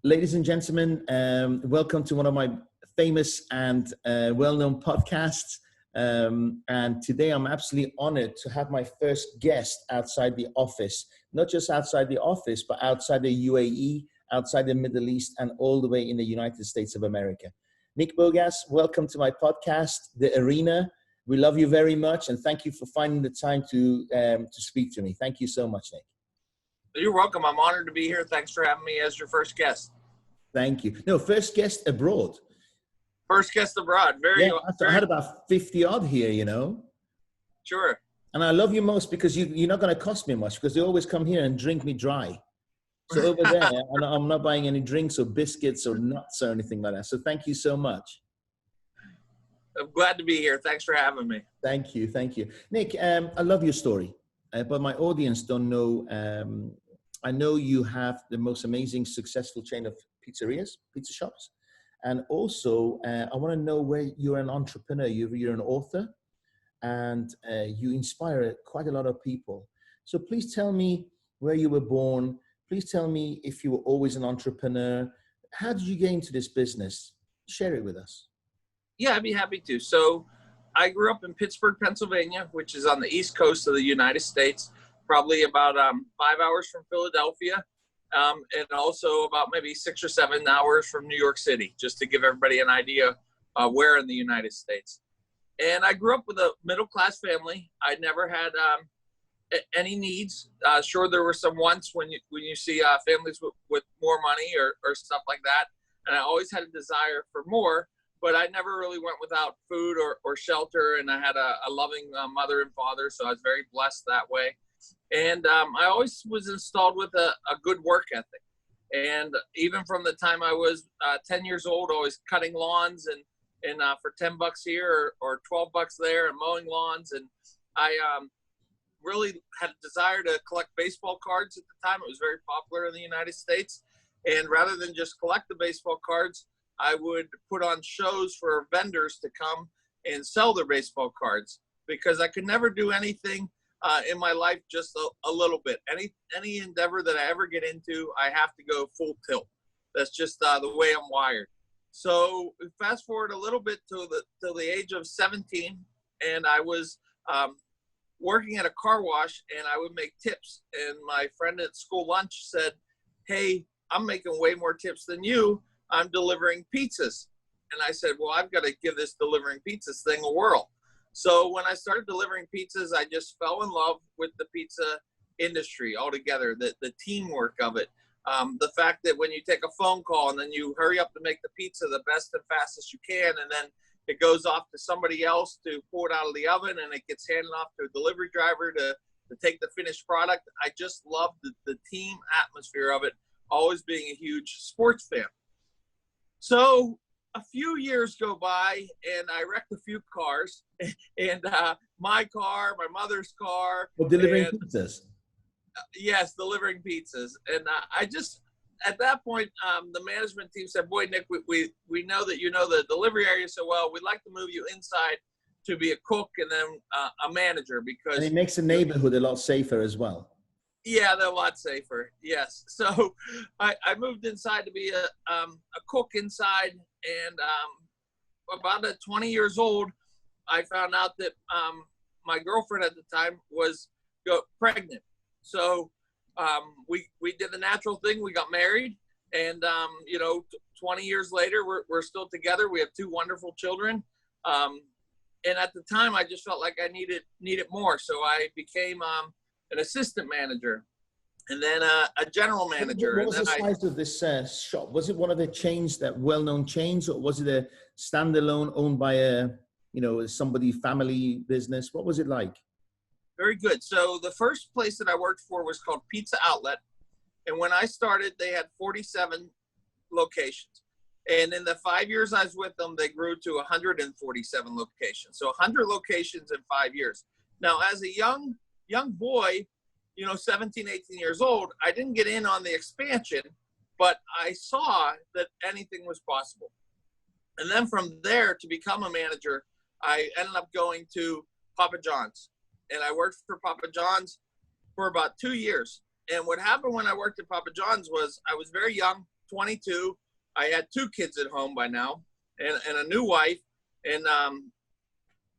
Ladies and gentlemen, welcome to one of my famous and well-known podcasts. And today I'm absolutely honored to have my first guest outside the office, not just outside the office, but outside the UAE, outside the Middle East, and all the way in the United States of America. Nick Bogacz, welcome to my podcast, The Arena. We love you very much, and thank you for finding the time to speak to me. Thank you so much, Nick. You're welcome. I'm honored to be here. Thanks for having me as your first guest. Thank you. No, first guest abroad. First guest abroad. I had about 50 odd here, you know. Sure. And I love you most because you're not going to cost me much because they always come here and drink me dry. So over there, I'm not buying any drinks or biscuits or nuts or anything like that. So thank you so much. I'm glad to be here. Thanks for having me. Thank you. Thank you. Nick, I love your story. But my audience don't know, I know you have the most amazing, successful chain of pizzerias, pizza shops. And also, I want to know where you're an entrepreneur, you're an author, and you inspire quite a lot of people. So please tell me where you were born. Please tell me if you were always an entrepreneur. How did you get into this business? Share it with us. Yeah, I'd be happy to. So I grew up in Pittsburgh, Pennsylvania, which is on the East Coast of the United States, probably about 5 hours from Philadelphia, and also about maybe 6 or 7 hours from New York City, just to give everybody an idea where in the United States. And I grew up with a middle-class family. I never had any needs. Sure, there were some wants when you see families with more money or stuff like that, and I always had a desire for more. But I never really went without food or shelter, and I had a loving mother and father, so I was very blessed that way. And I always was installed with a good work ethic. And even from the time I was 10 years old, always cutting lawns and for $10 here or $12 there and mowing lawns. And I really had a desire to collect baseball cards at the time. It was very popular in the United States. And rather than just collect the baseball cards, I would put on shows for vendors to come and sell their baseball cards because I could never do anything in my life just a little bit. Any endeavor that I ever get into, I have to go full tilt. That's just the way I'm wired. So fast forward a little bit till the age of 17, and I was working at a car wash, and I would make tips. And my friend at school lunch said, "Hey, I'm making way more tips than you. I'm delivering pizzas." And I said, well, I've got to give this delivering pizzas thing a whirl. So when I started delivering pizzas, I just fell in love with the pizza industry altogether, the teamwork of it. The fact that when you take a phone call and then you hurry up to make the pizza the best and fastest you can, and then it goes off to somebody else to pull it out of the oven, and it gets handed off to a delivery driver to take the finished product. I just love the team atmosphere of it, always being a huge sports fan. So a few years go by, and I wrecked a few cars, and my car, my mother's car. Well, delivering pizzas. Yes, delivering pizzas. And I just, at that point, the management team said, boy, Nick, we know that you know the delivery area so well. We'd like to move you inside to be a cook and then a manager because. And it makes the neighborhood a lot safer as well. Yeah, they're a lot safer. Yes. So I moved inside to be a cook inside, and about at 20 years old, I found out that my girlfriend at the time was pregnant. So we did the natural thing. We got married, and 20 years later, we're still together. We have 2 wonderful children. And at the time, I just felt like I needed more. So I became an assistant manager, and then a general manager. What was the size of this shop? Was it one of the chains, that well-known chains, or was it a standalone owned by somebody family business? What was it like? Very good. So the first place that I worked for was called Pizza Outlet. And when I started, they had 47 locations. And in the 5 years I was with them, they grew to 147 locations. So 100 locations in 5 years. Now, as a young boy, 17, 18 years old, I didn't get in on the expansion, but I saw that anything was possible. And then from there, to become a manager, I ended up going to Papa John's. And I worked for Papa John's for about 2 years. And what happened when I worked at Papa John's was I was very young, 22. I had 2 kids at home by now, and a new wife. And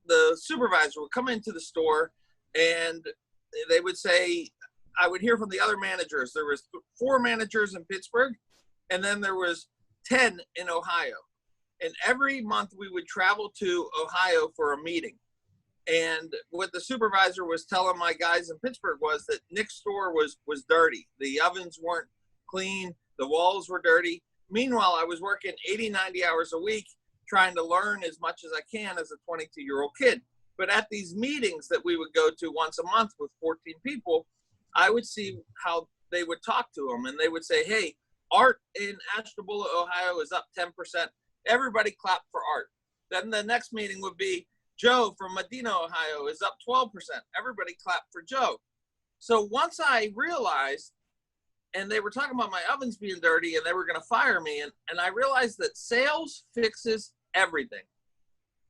the supervisor would come into the store, and they would say, I would hear from the other managers. There was 4 managers in Pittsburgh, and then there was 10 in Ohio. And every month we would travel to Ohio for a meeting. And what the supervisor was telling my guys in Pittsburgh was that Nick's store was dirty. The ovens weren't clean. The walls were dirty. Meanwhile, I was working 80, 90 hours a week trying to learn as much as I can as a 22-year-old kid. But at these meetings that we would go to once a month with 14 people, I would see how they would talk to them. And they would say, hey, art in Ashtabula, Ohio is up 10%. Everybody clap for art. Then the next meeting would be, Joe from Medina, Ohio is up 12%. Everybody clap for Joe. So once I realized, and they were talking about my ovens being dirty and they were going to fire me, and I realized that sales fixes everything.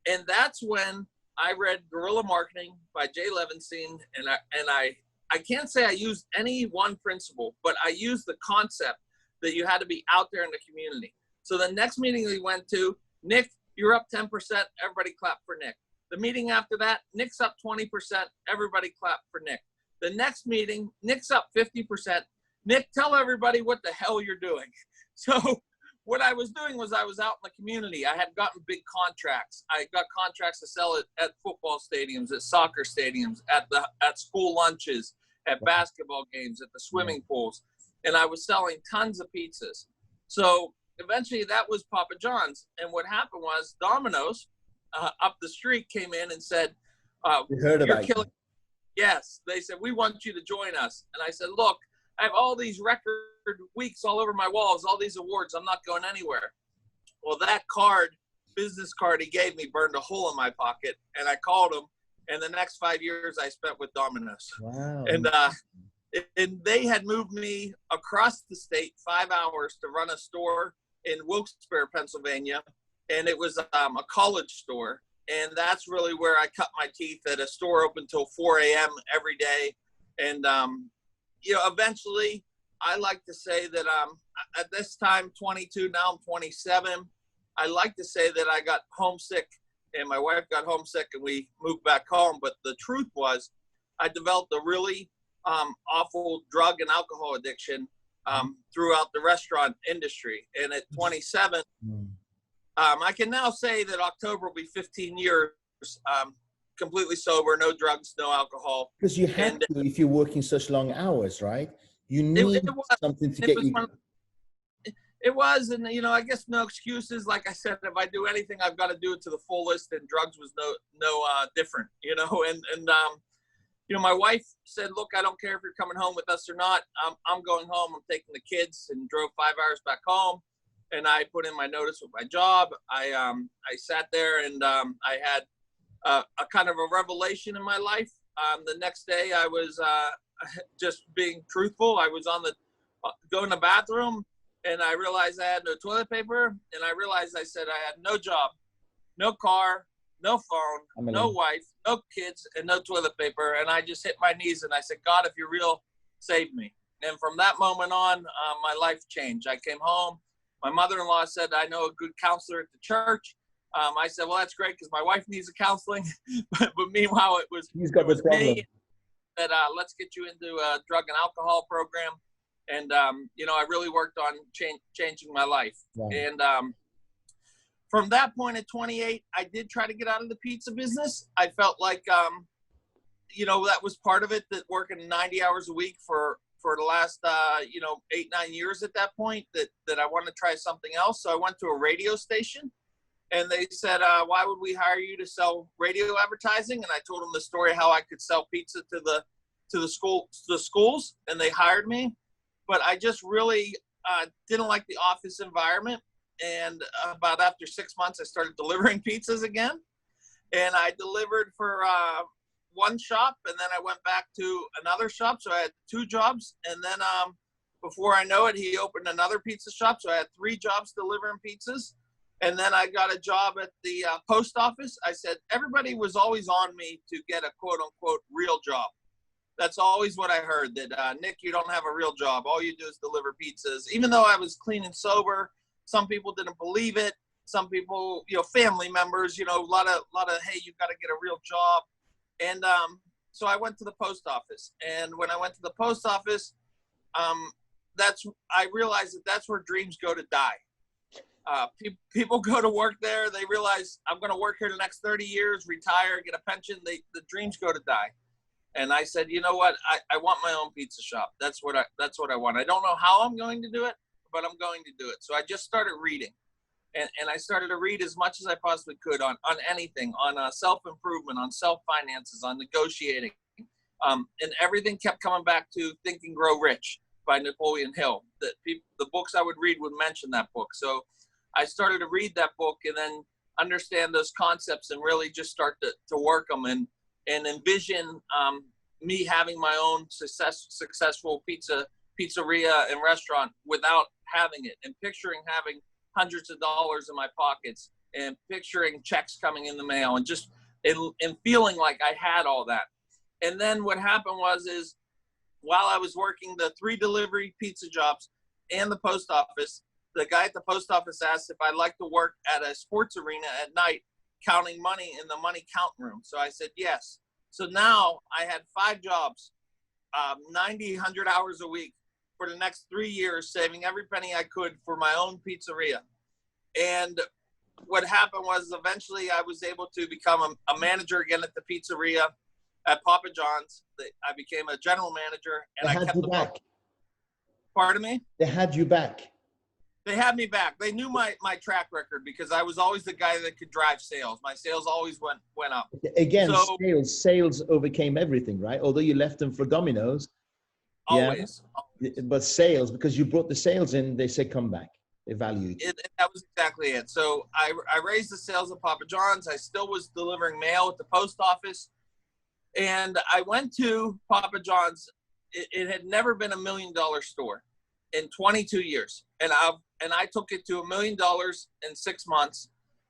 And that's when I read Guerrilla Marketing by Jay Levinstein, and I can't say I used any one principle, but I used the concept that you had to be out there in the community. So the next meeting we went to, Nick, you're up 10%, everybody clap for Nick. The meeting after that, Nick's up 20%, everybody clap for Nick. The next meeting, Nick's up 50%. Nick, tell everybody what the hell you're doing. So what I was doing was I was out in the community. I had gotten big contracts. I got contracts to sell it at football stadiums, at soccer stadiums, at school lunches, at basketball games, at the swimming pools. And I was selling tons of pizzas. So eventually that was Papa John's. And what happened was Domino's up the street came in and said, we heard about killing. Yes. They said, we want you to join us. And I said, look, I have all these record weeks all over my walls, all these awards. I'm not going anywhere. Well, that business card he gave me burned a hole in my pocket. And I called him. And the next 5 years I spent with Domino's. Wow. And they had moved me across the state 5 hours to run a store in Wilkes-Barre, Pennsylvania. And it was a college store. And that's really where I cut my teeth, at a store open till 4 a.m. every day. And, eventually I like to say that at this time, 22, now I'm 27. I like to say that I got homesick and my wife got homesick and we moved back home. But the truth was I developed a really awful drug and alcohol addiction throughout the restaurant industry. And at 27, I can now say that October will be 15 years completely sober, no drugs, no alcohol. Because you have to, if you're working such long hours, right? You need something to get you. It was, and I guess no excuses. Like I said, if I do anything, I've got to do it to the fullest, and drugs was no different, and my wife said, look, I don't care if you're coming home with us or not. I'm going home. I'm taking the kids, and drove 5 hours back home. And I put in my notice with my job. I sat there, and I had a kind of a revelation in my life. The next day I was just being truthful. I was going to the bathroom, and I realized I had no toilet paper. And I realized I had no job, no car, no phone, no wife, no kids, and no toilet paper. And I just hit my knees and I said, God, if you're real, save me. And from that moment on, my life changed. I came home. My mother-in-law said, I know a good counselor at the church. I said, well, that's great because my wife needs a counseling. but meanwhile, it was me that let's get you into a drug and alcohol program. And, I really worked on changing my life. Wow. And from that point at 28, I did try to get out of the pizza business. I felt like, that was part of it, that working 90 hours a week for the last, 8, 9 years at that point, that I wanted to try something else. So I went to a radio station, and they said, why would we hire you to sell radio advertising? And I told them the story how I could sell pizza to the schools, and they hired me. But I just really didn't like the office environment. And about after 6 months, I started delivering pizzas again. And I delivered for one shop, and then I went back to another shop. So I had 2 jobs. And then before I know it, he opened another pizza shop. So I had 3 jobs delivering pizzas. And then I got a job at the post office. I said, everybody was always on me to get a quote unquote real job. That's always what I heard, that, Nick, you don't have a real job. All you do is deliver pizzas. Even though I was clean and sober, some people didn't believe it. Some people, family members, a lot of, hey, you've got to get a real job. And so I went to the post office. And when I went to the post office, I realized that that's where dreams go to die. People go to work there. They realize I'm going to work here the next 30 years, retire, get a pension. The dreams go to die. And I said, you know what? I want my own pizza shop. That's what I want. I don't know how I'm going to do it, but I'm going to do it. So I just started reading. And I started to read as much as I possibly could on anything, on self-improvement, on self-finances, on negotiating. And everything kept coming back to Think and Grow Rich by Napoleon Hill. The books I would read would mention that book. So I started to read that book and then understand those concepts and really just start to work them and envision me having my own successful pizzeria and restaurant without having it, and picturing having hundreds of dollars in my pockets and picturing checks coming in the mail and just and feeling like I had all that. And then what happened is while I was working the 3 delivery pizza jobs and the post office, the guy at the post office asked if I'd like to work at a sports arena at night counting money in the money count room. So I said yes. So now I had 5 jobs, 90, 100 hours a week for the next 3 years, saving every penny I could for my own pizzeria. And what happened was eventually I was able to become a manager again at the pizzeria at Papa John's. I became a general manager, and I kept the back. Pardon me? They had you back. They had me back. They knew my track record because I was always the guy that could drive sales. My sales always went up. Again, so, sales overcame everything, right? Although you left them for Domino's. Always. Yeah, but sales, because you brought the sales in, they said come back. They value you. That was exactly it. So I raised the sales at Papa John's. I still was delivering mail at the post office. And I went to Papa John's. It had never been $1 million store in 22 years. And I took it to $1 million in 6 months.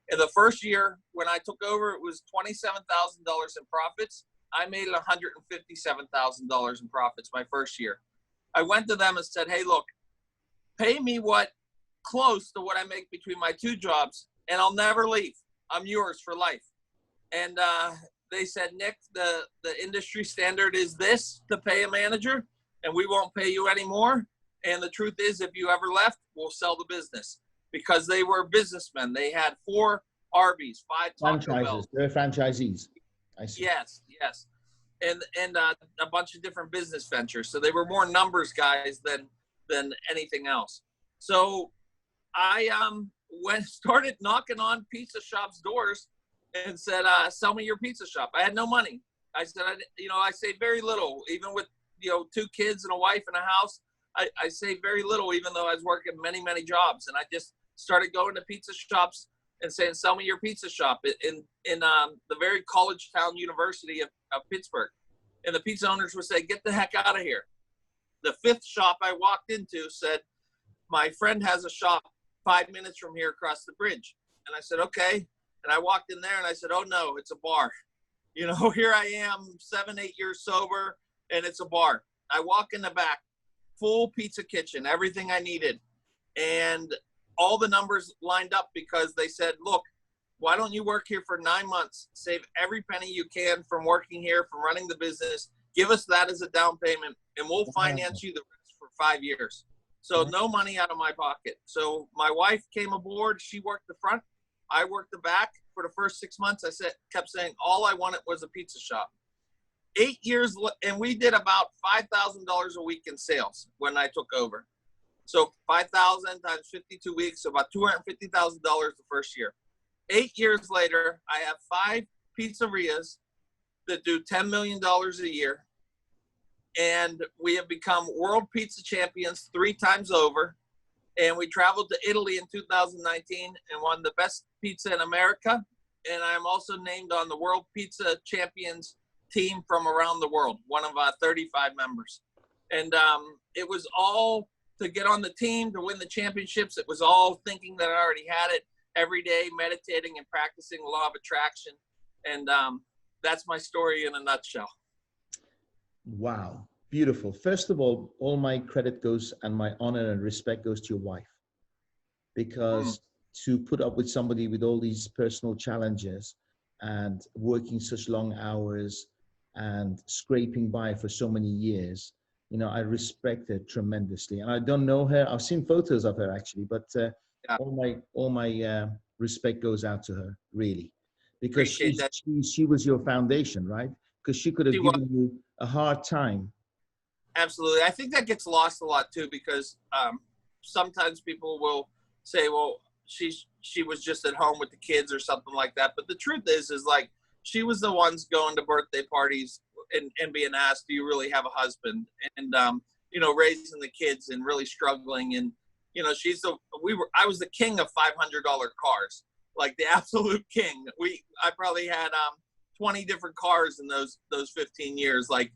In the first year, when I took over, it was $27,000 in profits. I made $157,000 in profits my first year. I went to them and said, hey, look, pay me close to what I make between my 2 jobs, and I'll never leave. I'm yours for life. And they said, Nick, the industry standard is this to pay a manager, and we won't pay you anymore. And the truth is, if you ever left, we'll sell the business, because they were businessmen. They had 4 Arby's, 5 Taco Bells. They're franchisees. I see. Yes. And a bunch of different business ventures. So they were more numbers guys than anything else. So I started knocking on pizza shops' doors and said, sell me your pizza shop. I had no money. I said, I saved very little, even with, 2 kids and a wife and a house. I saved very little, even though I was working many, many jobs. And I just started going to pizza shops and saying, sell me your pizza shop in the very college town university of Pittsburgh. And the pizza owners would say, get the heck out of here. The 5th shop I walked into said, my friend has a shop 5 minutes from here across the bridge. And I said, okay. And I walked in there and I said, oh no, it's a bar. Here I am, 7, 8 years sober, and it's a bar. I walk in the back, full pizza kitchen, everything I needed. And all the numbers lined up because they said, look, why don't you work here for 9 months, save every penny you can from working here, from running the business, give us that as a down payment, and we'll finance you the rest for 5 years. So no money out of my pocket. So my wife came aboard. She worked the front. I worked the back. For the first 6 months, I kept saying all I wanted was a pizza shop. 8 years, and we did about $5,000 a week in sales when I took over. So 5,000 times 52 weeks, so about $250,000 the first year. 8 years later, I have 5 pizzerias that do $10 million a year. And we have become world pizza champions 3 times over. And we traveled to Italy in 2019 and won the best pizza in America. And I'm also named on the World Pizza Champions team from around the world, one of 35 members. And it was all to get on the team, to win the championships. It was all thinking that I already had it, every day meditating and practicing the law of attraction. And that's my story in a nutshell. Wow. Beautiful. First of all my credit goes and my honor and respect goes to your wife, Mm. because to put up with somebody with all these personal challenges and working such long hours and scraping by for so many years, you know, I respect her tremendously. And I don't know her. I've seen photos of her actually, but Yeah, all my respect goes out to her, really, because appreciate that. she was your foundation, right? Because she could She have was. given you a hard time. Absolutely. I think that gets lost a lot too, because sometimes people will say, well, she was just at home with the kids or something like that. But the truth is like, she was the ones going to birthday parties and being asked, do you really have a husband? And, you know, raising the kids and really struggling. And, you know, I was the king of $500 cars, like the absolute king. I probably had 20 different cars in those 15 years. Like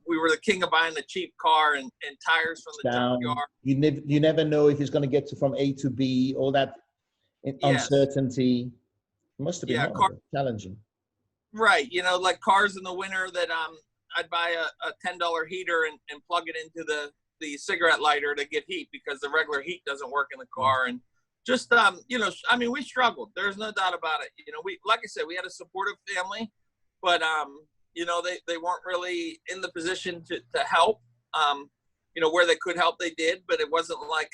we were the king of buying a cheap car and tires from the Down. junkyard. You never know if it's going to get to from A to B. All that Yes. uncertainty. It must have been Yeah. hard, challenging. Right. You know, like cars in the winter that I'd buy a $10 heater and plug it into the cigarette lighter to get heat because the regular heat doesn't work in the car. And just you know, I mean, we struggled. There's no doubt about it. You know, like I said, we had a supportive family, but you know, they weren't really in the position to help. You know, where they could help, they did, but it wasn't like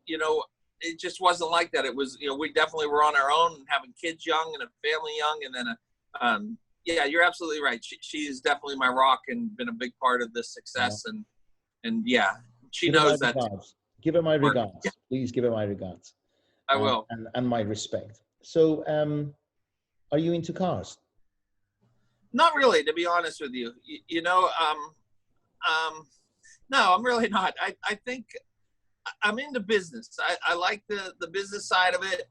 you know, it just wasn't like that. It was, you know, we definitely were on our own and having kids young and a family young, and then yeah, you're absolutely right. She's definitely my rock and been a big part of this Yeah. success. And yeah, she Give her my knows that. regards. Give her my Work. regards. Yeah, Please give her my regards. I will. And my respect. So, are you into cars? Not really, to be honest with you. You know, no, I'm really not. I think I'm into business. I like the business side of it.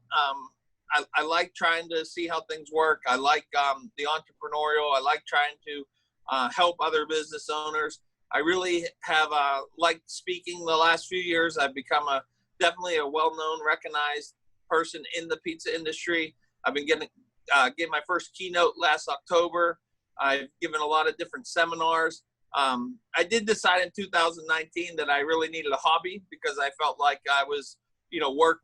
I like trying to see how things work. I like the entrepreneurial. I like trying to help other business owners. I really have liked speaking the last few years. I've become definitely a well-known, recognized person in the pizza industry. I've been getting my first keynote last October. I've given a lot of different seminars. I did decide in 2019 that I really needed a hobby because I felt like I was, you know, work.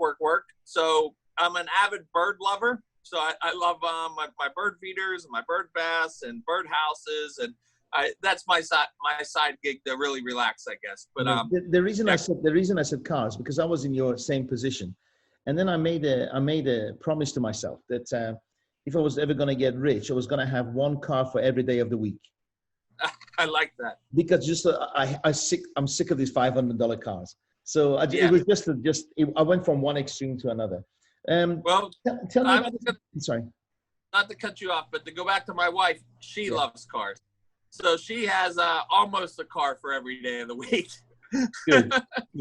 So I'm an avid bird lover. So I love my bird feeders and my bird baths and bird houses. And that's my side gig to really relax, I guess. But The reason yeah. the reason I said cars, because I was in your same position, and then I made a promise to myself that if I was ever going to get rich, I was going to have one car for every day of the week. I like that. Because just I'm sick of these $500 cars. So it was I went from one extreme to another. Well, tell me about sorry. Not to cut you off, but to go back to my wife, she loves cars. So she has almost a car for every day of the week. Good.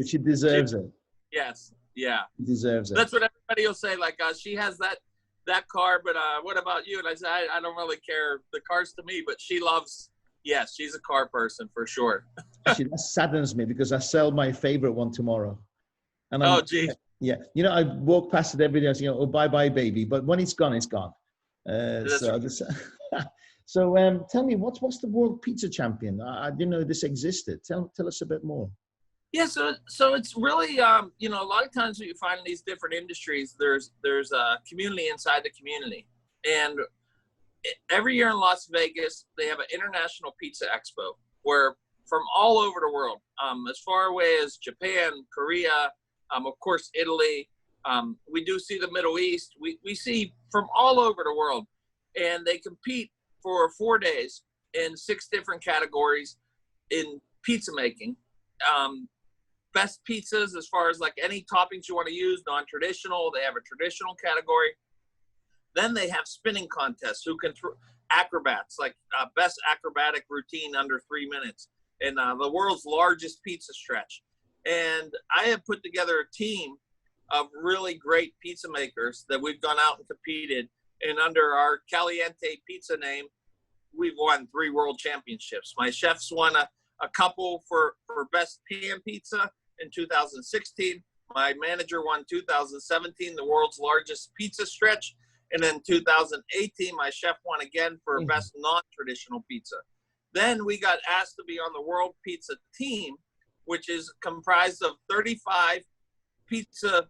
She deserves it. Yes. Yeah. She deserves it. That's what everybody will say. Like, she has that car, but what about you? And I said, I don't really care the cars to me, but she loves, yes, she's a car person for sure. Actually, that saddens me because I sell my favorite one tomorrow. And oh, geez. Yeah. You know, I walk past it every day and say, oh, bye-bye, baby. But when it's gone, it's gone. So tell me, what's the World Pizza Champion? I didn't know this existed. Tell us a bit more. Yeah, so it's really you know, a lot of times what you find in these different industries, there's a community inside the community, and every year in Las Vegas they have an international pizza expo where from all over the world, as far away as Japan, Korea, of course Italy, we do see the Middle East. We see from all over the world, and they compete for 4 days in 6 different categories in pizza making. Best pizzas as far as like any toppings you want to use, non-traditional. They have a traditional category. Then they have spinning contests who can acrobats, like best acrobatic routine under 3 minutes, and the world's largest pizza stretch. And I have put together a team of really great pizza makers that we've gone out and competed. And under our Caliente Pizza name, we've won 3 world championships. My chefs won a couple for best pan pizza in 2016. My manager won 2017, the world's largest pizza stretch. And then 2018, my chef won again for best non-traditional pizza. Then we got asked to be on the World Pizza team, which is comprised of 35 pizzolas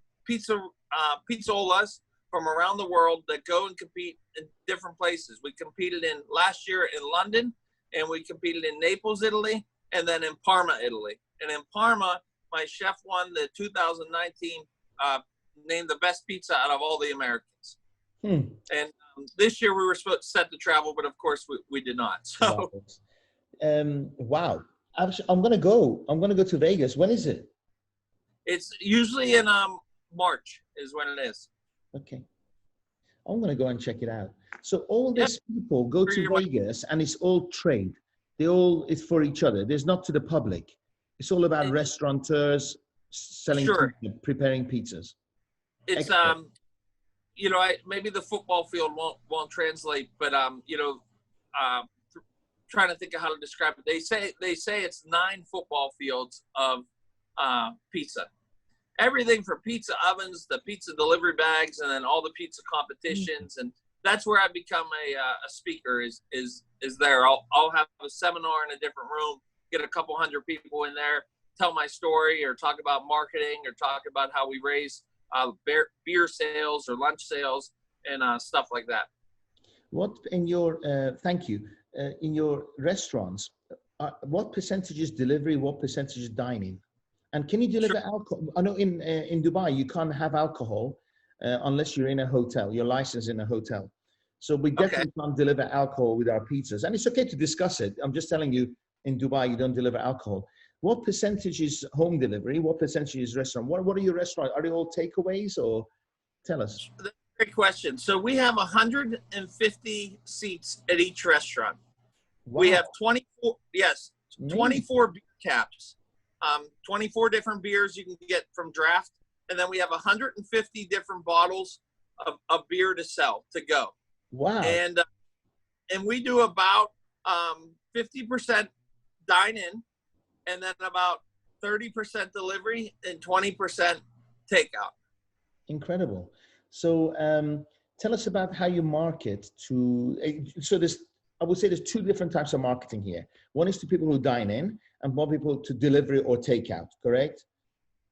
from around the world that go and compete in different places. We competed in last year in London, and we competed in Naples, Italy, and then in Parma, Italy. And in Parma, my chef won the 2019 named the best pizza out of all the Americans. And this year we were set to travel, but of course we did not. So, wow. I'm gonna go to Vegas. When is it? It's usually in March is when it is. Okay. I'm gonna go and check it out. So all these people go to Vegas, and it's all trade. It's for each other. There's not to the public. It's all about restaurateurs selling, preparing pizzas. It's maybe the football field won't translate, but trying to think of how to describe it. They say it's 9 football fields of pizza. Everything from pizza ovens, the pizza delivery bags, and then all the pizza competitions, and that's where I become a speaker. Is there? I'll have a seminar in a different room, get a couple hundred people in there, tell my story, or talk about marketing, or talk about how we raise beer sales or lunch sales and stuff like that. What in your thank you in your restaurants? What percentage is delivery? What percentage is dining? And can you deliver alcohol? I know in Dubai you can't have alcohol unless you're in a hotel. You're licensed in a hotel. So we definitely can't deliver alcohol with our pizzas. And it's okay to discuss it. I'm just telling you, in Dubai you don't deliver alcohol. What percentage is home delivery? What percentage is restaurant? What are your restaurants? Are they all takeaways, or tell us? That's a great question. So we have 150 seats at each restaurant. Wow. We have 24 beer caps. 24 different beers you can get from draft, and then we have 150 different bottles of beer to sell to go. Wow! And we do about 50% dine in, and then about 30% delivery and 20% takeout. Incredible. So tell us about how you market to. So I would say there's 2 different types of marketing here. One is to people who dine in, and more people to delivery or takeout, correct?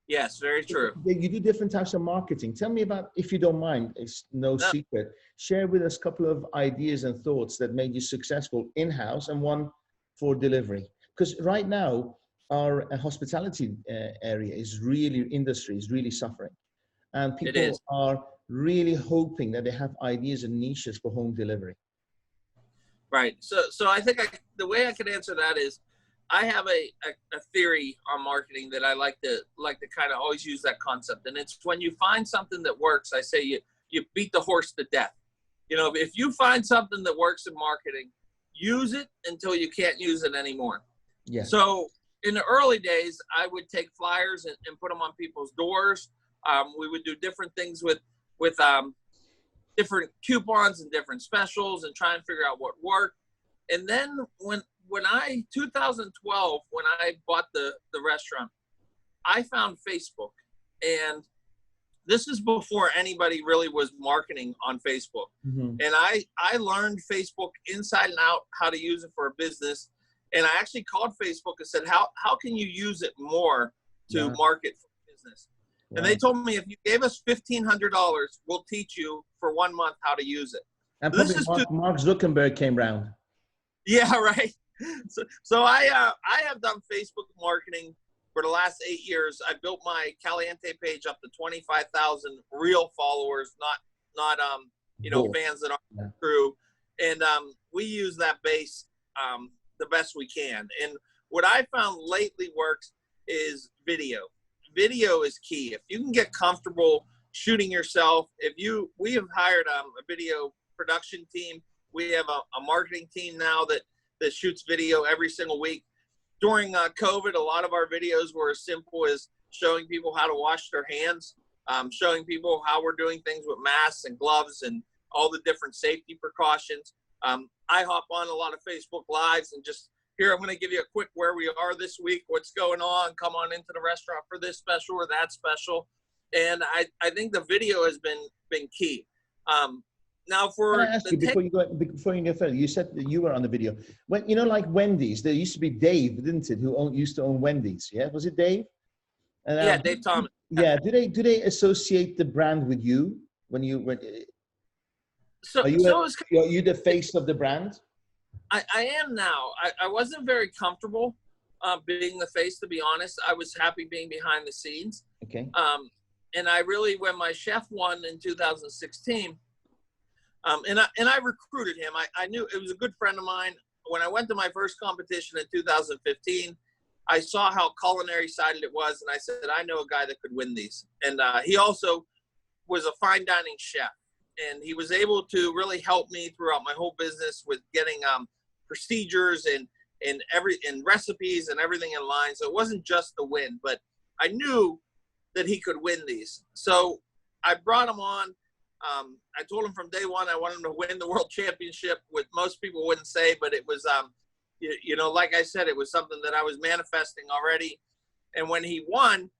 Yes, very true. You do different types of marketing. Tell me about, if you don't mind, it's no secret, share with us a couple of ideas and thoughts that made you successful in-house and one for delivery. Because right now, our hospitality industry is really suffering. And people are really hoping that they have ideas and niches for home delivery. Right. So I think the way I could answer that is, I have a theory on marketing that I like to kind of always use that concept. And it's when you find something that works, I say you beat the horse to death. If you find something that works in marketing, use it until you can't use it anymore. Yeah. So in the early days, I would take flyers and put them on people's doors. We would do different things with different coupons and different specials and try and figure out what worked. And then when 2012, when I bought the restaurant, I found Facebook, and this is before anybody really was marketing on Facebook. Mm-hmm. And I learned Facebook inside and out, how to use it for a business. And I actually called Facebook and said, how can you use it more to market for business? Wow. And they told me, if you gave us $1,500, we'll teach you for 1 month how to use it. And probably Mark Zuckerberg came round. Yeah, right. So I have done Facebook marketing for the last 8 years. I built my Caliente page up to 25,000 real followers, not fans that aren't true. And we use that base the best we can. And what I found lately works is video. Video is key. If you can get comfortable shooting yourself, we have hired a video production team. We have a marketing team now that shoots video every single week. During COVID, a lot of our videos were as simple as showing people how to wash their hands, showing people how we're doing things with masks and gloves and all the different safety precautions. I hop on a lot of Facebook Lives and just, here, I'm going to give you a quick where we are this week, what's going on, come on into the restaurant for this special or that special. And I think the video has been key. Now Can I for ask you before you go further? You said that you were on the video. When like Wendy's, there used to be Dave, didn't it? Who used to own Wendy's? Yeah, was it Dave? And, yeah, Dave Thomas. Yeah. Do they associate the brand with you when you when? So Are you the face of the brand? I am now. I wasn't very comfortable being the face, to be honest. I was happy being behind the scenes. Okay. And I really, when my chef won in 2016, and I recruited him. I knew it was a good friend of mine. When I went to my first competition in 2015, I saw how culinary sided it was, and I said, I know a guy that could win these. And he also was a fine dining chef, and he was able to really help me throughout my whole business with getting procedures and recipes and everything in line. So it wasn't just the win, but I knew that he could win these. So I brought him on. I told him from day one I wanted him to win the world championship, which most people wouldn't say, but it was you know, like I said, it was something that I was manifesting already. And when he won,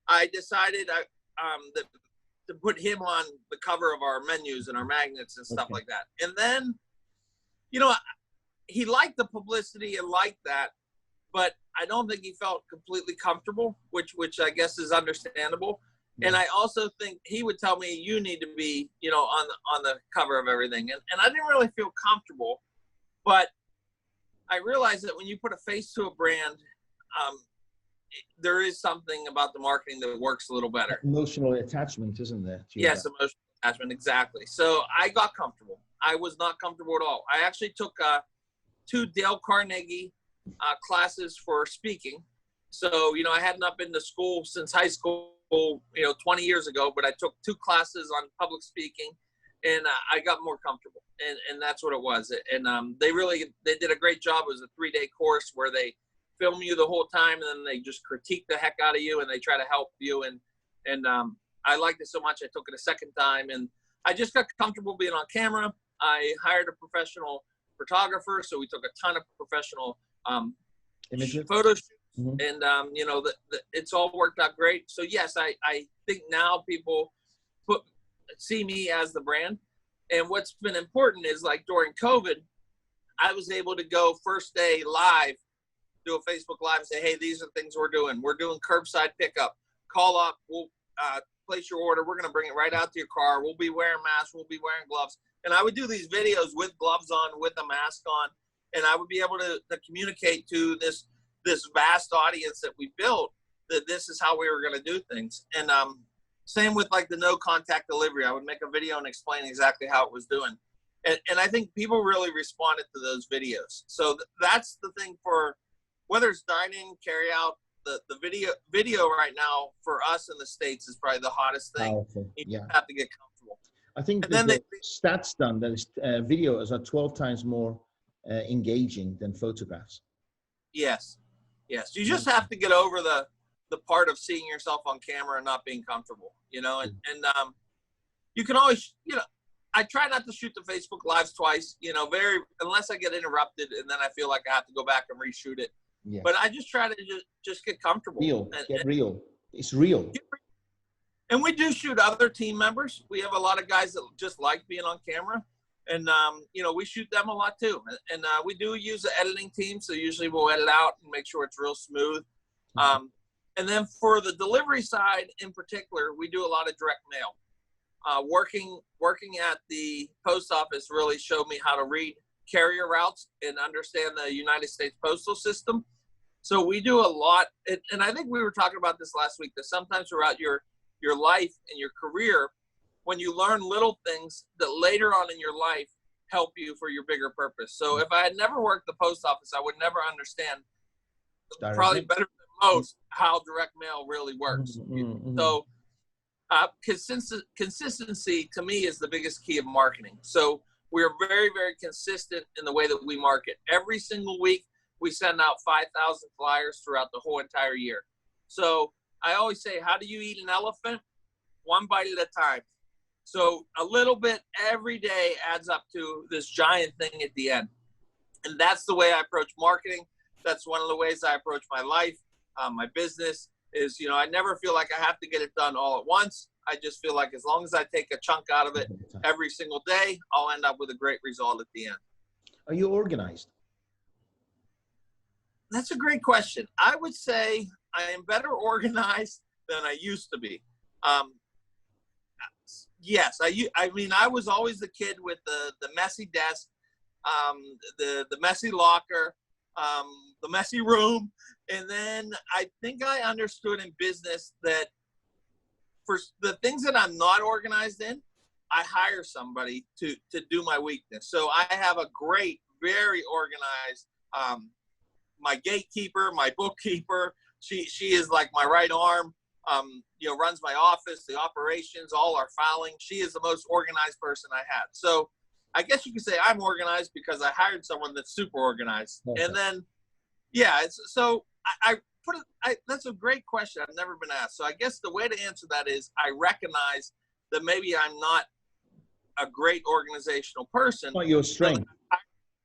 I decided to put him on the cover of our menus and our magnets and stuff like that. And then, you know, he liked the publicity and liked that, but I don't think he felt completely comfortable, which I guess is understandable. Yeah. And I also think he would tell me, you need to be, you know, on the cover of everything. And I didn't really feel comfortable, but I realized that when you put a face to a brand, there is something about the marketing that works a little better. Emotional attachment, isn't there? Yes, emotional attachment, exactly. So I got comfortable. I was not comfortable at all. I actually took 2 Dale Carnegie classes for speaking. So, you know, I had not been to school since high school, you know, 20 years ago, but I took 2 classes on public speaking, and I got more comfortable, and that's what it was. And they did a great job. It was a 3-day course where they film you the whole time, and then they just critique the heck out of you, and they try to help you. And I liked it so much, I took it a second time, and I just got comfortable being on camera. I hired a professional photographer, so we took a ton of professional photo shoots. Mm-hmm. And you know, it's all worked out great. So yes, I think now people see me as the brand. And what's been important is, like, during COVID, I was able to go first day live, do a Facebook Live and say, hey, these are things we're doing. We're doing curbside pickup. Call up. We'll place your order. We're going to bring it right out to your car. We'll be wearing masks. We'll be wearing gloves. And I would do these videos with gloves on, with a mask on, and I would be able to communicate to this vast audience that we built that this is how we were going to do things. And same with, like, the no contact delivery. I would make a video and explain exactly how it was doing. And I think people really responded to those videos. So that's the thing for whether it's dining, carry out, the video right now for us in the States is probably the hottest thing. Powerful. You have to get comfortable. I think the stats done that is videos are 12 times more engaging than photographs. Yes. You just have to get over the part of seeing yourself on camera and not being comfortable, you know, and you can always, you know, I try not to shoot the Facebook Lives twice, you know, unless I get interrupted, and then I feel like I have to go back and reshoot it. Yeah. But I just try to just get comfortable. Real. It's real. And we do shoot other team members. We have a lot of guys that just like being on camera. And, you know, we shoot them a lot too. And we do use the editing team. So usually we'll edit out and make sure it's real smooth. And then for the delivery side in particular, we do a lot of direct mail. Working at the post office really showed me how to read carrier routes and understand the United States postal system. So we do a lot. And I think we were talking about this last week, that sometimes throughout your life and your career, when you learn little things that later on in your life help you for your bigger purpose. So if I had never worked the post office, I would never understand, probably better than most, how direct mail really works. Mm-hmm. So consistency to me is the biggest key of marketing. So we're very, very consistent in the way that we market. Every single week, we send out 5,000 flyers throughout the whole entire year. So I always say, how do you eat an elephant? One bite at a time. So a little bit every day adds up to this giant thing at the end. And that's the way I approach marketing. That's one of the ways I approach my life. My business is, you know, I never feel like I have to get it done all at once. I just feel like as long as I take a chunk out of it every single day, I'll end up with a great result at the end. Are you organized? That's a great question. I would say I am better organized than I used to be. Yes, I mean, I was always the kid with the messy desk, the messy locker, the messy room. And then I think I understood in business that for the things that I'm not organized in, I hire somebody to do my weakness. So I have a great, very organized, my gatekeeper, my bookkeeper. She is like my right arm. You know, runs my office, the operations, all our filing. She is the most organized person I have. So I guess you could say I'm organized because I hired someone that's super organized. Okay. And then, yeah, that's a great question. I've never been asked. So I guess the way to answer that is I recognize that maybe I'm not a great organizational person. Not your strength. I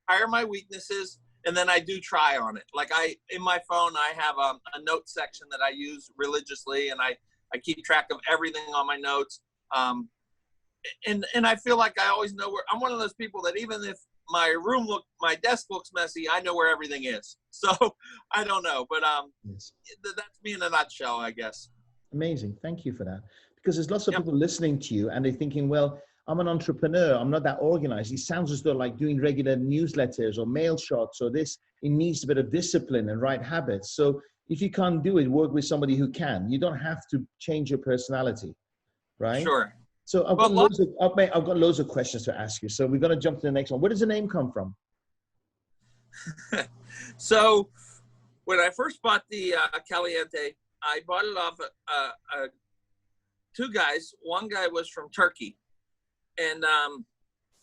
hire my weaknesses, and then I do try on it. Like in my phone, I have a note section that I use religiously, and I keep track of everything on my notes. And I feel like I always know where. I'm one of those people that even if my desk looks messy, I know where everything is. So I don't know, but yes. That's me in a nutshell, I guess. Amazing. Thank you for that. Because there's lots of people listening to you and they're thinking, well, I'm an entrepreneur. I'm not that organized. It sounds as though like doing regular newsletters or mail shots or this, it needs a bit of discipline and right habits. So if you can't do it, work with somebody who can. You don't have to change your personality, right? Sure. So I've got loads of questions to ask you. So we're going to jump to the next one. Where does the name come from? So when I first bought the Caliente, I bought it off two guys. One guy was from Turkey. And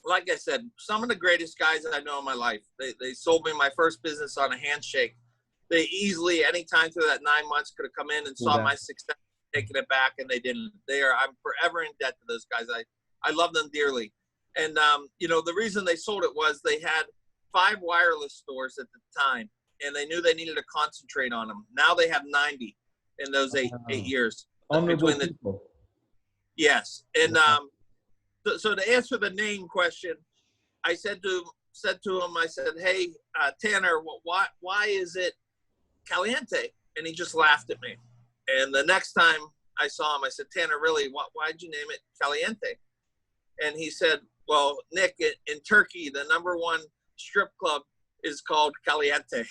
like I said, some of the greatest guys that I know in my life, they sold me my first business on a handshake. They easily, anytime through that 9 months, could have come in and saw my success, taken it back, and they didn't. I'm forever in debt to those guys. I love them dearly. And, you know, the reason they sold it was they had 5 wireless stores at the time, and they knew they needed to concentrate on them. Now they have 90 in those eight years. Between the people. Yes. And so to answer the name question, I said to him, I said, hey, Tanner, why is it Caliente? And he just laughed at me. And the next time I saw him, I said, Tanner, really, why'd you name it Caliente? And he said, well, Nick, in Turkey, the #1 strip club is called Caliente.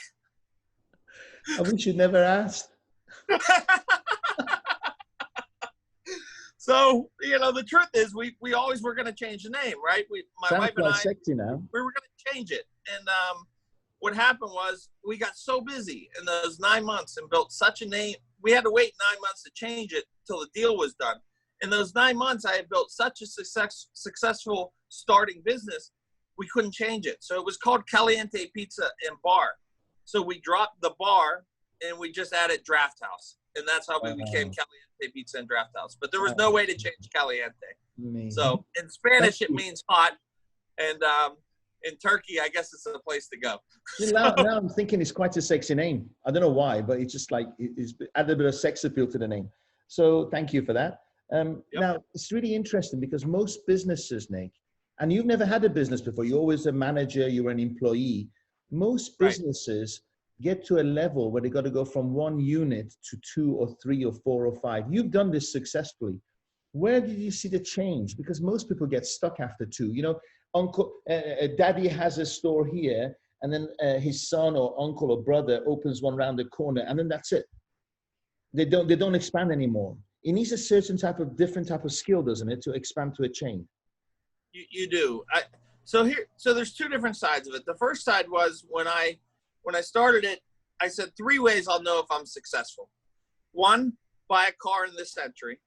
I wish you'd never asked. So, you know, the truth is we always were going to change the name, right? My wife and I, sexy now. We were going to change it. And what happened was we got so busy in those 9 months and built such a name. We had to wait 9 months to change it till the deal was done. In those 9 months, I had built such a successful starting business, we couldn't change it. So it was called Caliente Pizza and Bar. So we dropped the bar and we just added Draft House. And that's how we became Caliente Pizza and Draft House. But there was no way to change Caliente. Amazing. So in Spanish, it means hot. And in Turkey, I guess it's the place to go. Now I'm thinking it's quite a sexy name. I don't know why, but it's just like it's added a bit of sex appeal to the name. So thank you for that. Now, it's really interesting because most businesses, Nick, and you've never had a business before. You're always a manager. You're an employee. Most businesses get to a level where they got to go from 1 unit to 2 or 3 or 4 or 5. You've done this successfully. Where did you see the change? Because most people get stuck after 2. You know, daddy has a store here, and then his son or uncle or brother opens one around the corner, and then that's it. They don't expand anymore. It needs a certain different type of skill, doesn't it, to expand to a chain? You do. So there's 2 different sides of it. The first side was when I started it, I said 3 ways I'll know if I'm successful. 1, buy a car in this century.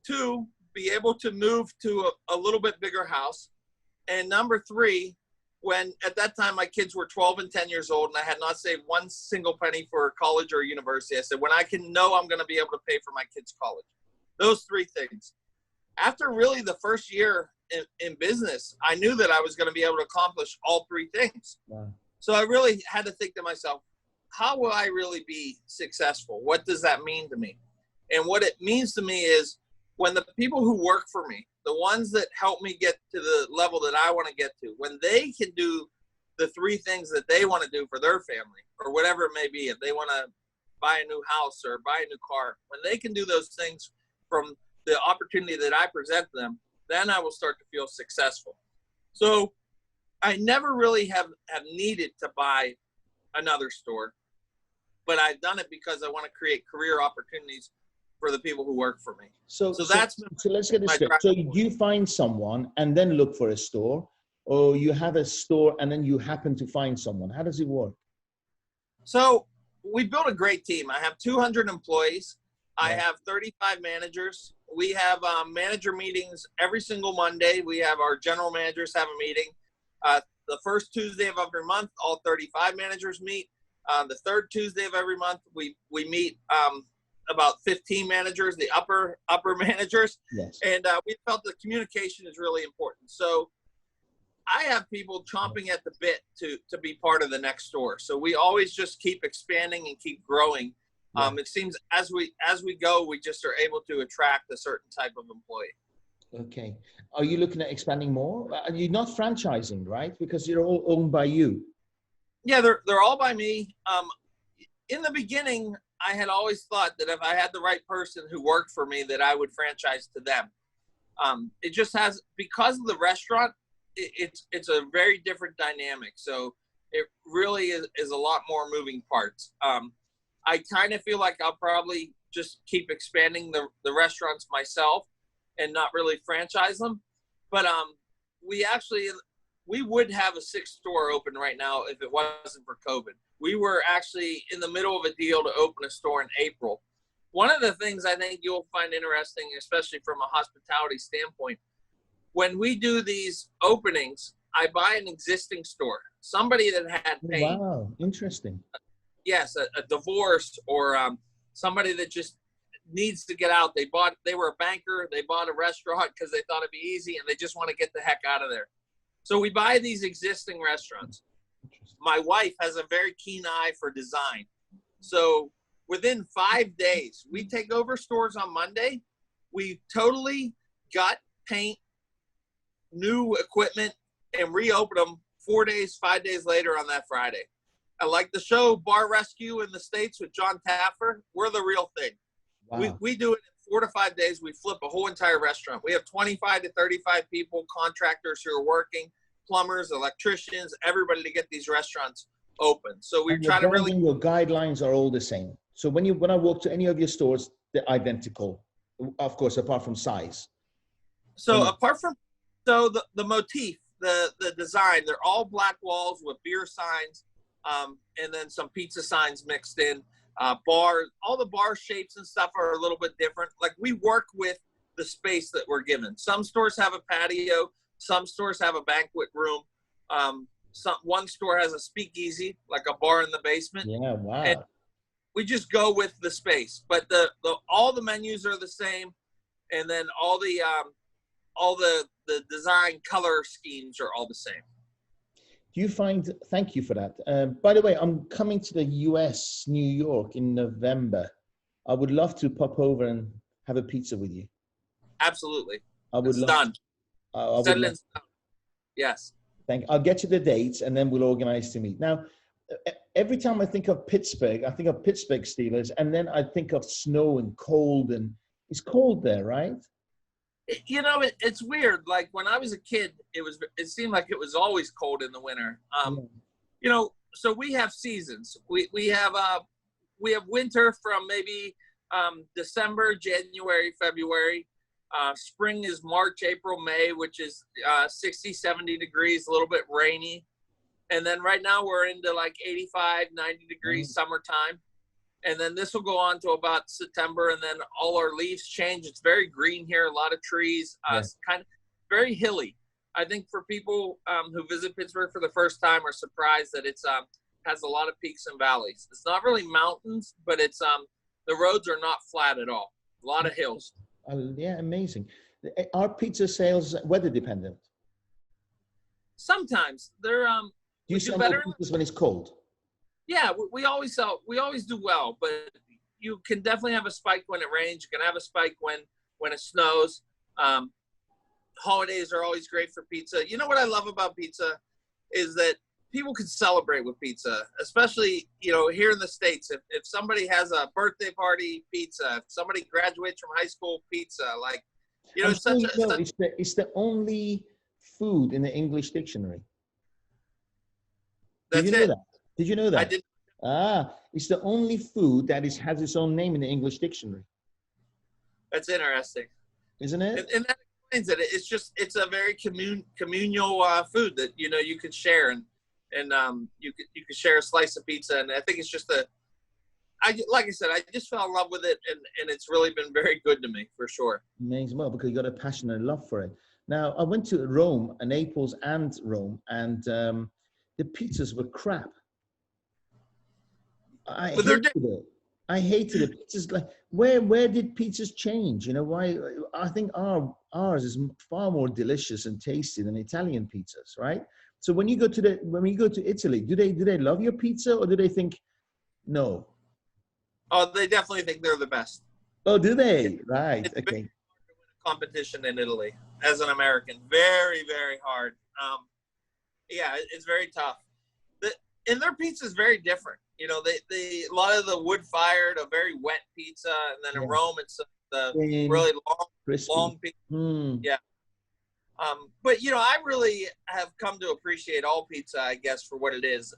2, be able to move to a little bit bigger house. And number 3, when at that time my kids were 12 and 10 years old and I had not saved 1 single penny for college or university, I said, when I can know I'm going to be able to pay for my kids' college. Those 3 things. After really the first year in business, I knew that I was going to be able to accomplish all 3 things. Wow. So I really had to think to myself, how will I really be successful? What does that mean to me? And what it means to me is when the people who work for me, the ones that help me get to the level that I want to get to, when they can do the 3 things that they want to do for their family or whatever it may be, if they want to buy a new house or buy a new car, when they can do those things from the opportunity that I present them, then I will start to feel successful. So I never really have needed to buy another store, but I've done it because I want to create career opportunities for the people who work for me. So let's get this straight. So you find someone and then look for a store, or you have a store and then you happen to find someone? How does it work? So we built a great team. I have 200 employees. I have 35 managers. We have manager meetings every single Monday. We have our general managers have a meeting. The first Tuesday of every month, all 35 managers meet. The third Tuesday of every month, we meet about 15 managers, the upper managers. Yes. And we felt the communication is really important. So I have people chomping at the bit to be part of the next store. So we always just keep expanding and keep growing. Yeah. It seems as we go, we just are able to attract a certain type of employee. Okay. Are you looking at expanding more? You're not franchising, right? Because you're all owned by you. Yeah, they're all by me. In the beginning, I had always thought that if I had the right person who worked for me, that I would franchise to them. It just has, because of the restaurant, it's a very different dynamic. So it really is a lot more moving parts. I kind of feel like I'll probably just keep expanding the restaurants myself and not really franchise them. But we would have a 6th store open right now if it wasn't for COVID. We were actually in the middle of a deal to open a store in April. One of the things I think you'll find interesting, especially from a hospitality standpoint, when we do these openings, I buy an existing store, somebody that had pain. Wow, interesting. Yes, a divorce or somebody that just needs to get out. They were a banker. They bought a restaurant because they thought it'd be easy and they just want to get the heck out of there. So we buy these existing restaurants. My wife has a very keen eye for design. So within 5 days, we take over stores on Monday. We totally gut, paint, new equipment, and reopen them 4 days, 5 days later on that Friday. I like the show Bar Rescue in the States with John Taffer. We're the real thing. Wow. We do it in 4 to 5 days. We flip a whole entire restaurant. We have 25 to 35 people, contractors who are working, plumbers, electricians, everybody to get these restaurants open. So we're trying to really. Your guidelines are all the same. So when I walk to any of your stores, they're identical, of course, apart from size. So the motif, the design, they're all black walls with beer signs, and then some pizza signs mixed in. Bars, all the bar shapes and stuff are a little bit different. Like, we work with the space that we're given. Some stores have a patio. Some stores have a banquet room. One store has a speakeasy, like a bar in the basement. Yeah, wow. And we just go with the space, but all the menus are the same, and then all the design color schemes are all the same. Do you find? Thank you for that. By the way, I'm coming to the US, New York, in November. I would love to pop over and have a pizza with you. Absolutely. It's done. Yes. I'll get you the dates and then we'll organize to meet. Now, every time I think of Pittsburgh, I think of Pittsburgh Steelers, and then I think of snow and cold, and it's cold there, right? You know, it's weird. Like, when I was a kid, it seemed like it was always cold in the winter. You know, so we have seasons. We have winter from maybe December, January, February. Spring is March, April, May, which is 60, 70 degrees, a little bit rainy. And then right now we're into like 85, 90 degrees summertime. And then this will go on to about September, and then all our leaves change. It's very green here, a lot of trees, kind of very hilly. I think for people who visit Pittsburgh for the first time are surprised that it's has a lot of peaks and valleys. It's not really mountains, but it's the roads are not flat at all. A lot of hills. Yeah, amazing. Are pizza sales weather dependent? Sometimes they're. Do you sell better when it's cold? Yeah, we always sell. We always do well, but you can definitely have a spike when it rains. You can have a spike when when it snows. Holidays are always great for pizza. You know what I love about pizza is that people can celebrate with pizza, especially, you know, here in the States. If somebody has a birthday party, pizza. If somebody graduates from high school, pizza. Like, you know, I'm it's sure such you a, know, such, it's the only food in the English dictionary. Did you that's know it. that? Did you know I that? did. Ah, it's the only food that has its own name in the English dictionary, That's interesting. isn't it? And that explains it. It's just, it's a very communal food that, you know, you could share, and you could share a slice of pizza. And I think it's just like I said, I just fell in love with it, and it's really been very good to me, for sure. Amazing, well, because you got a passion and love for it. Now, I went to Rome, Naples and Rome, and the pizzas were crap. I But they're hated it. I hated it. Pizzas, like, where did pizzas change? You know, why? I think ours is far more delicious and tasty than Italian pizzas, right? So when you go to Italy, do they love your pizza, or do they think no? Oh, they definitely think they're the best. Oh, do Yeah, they? Right. it's very Okay. hard to win a competition in Italy as an American. Very, very hard. Yeah, it's very tough. And their pizza is very different. You know, they a lot of the wood fired, a very wet pizza, and then in Yeah. Rome it's the Thin, really crispy. long pizza. Mm. Yeah. But you know, I really have come to appreciate all pizza, I guess, for what it is.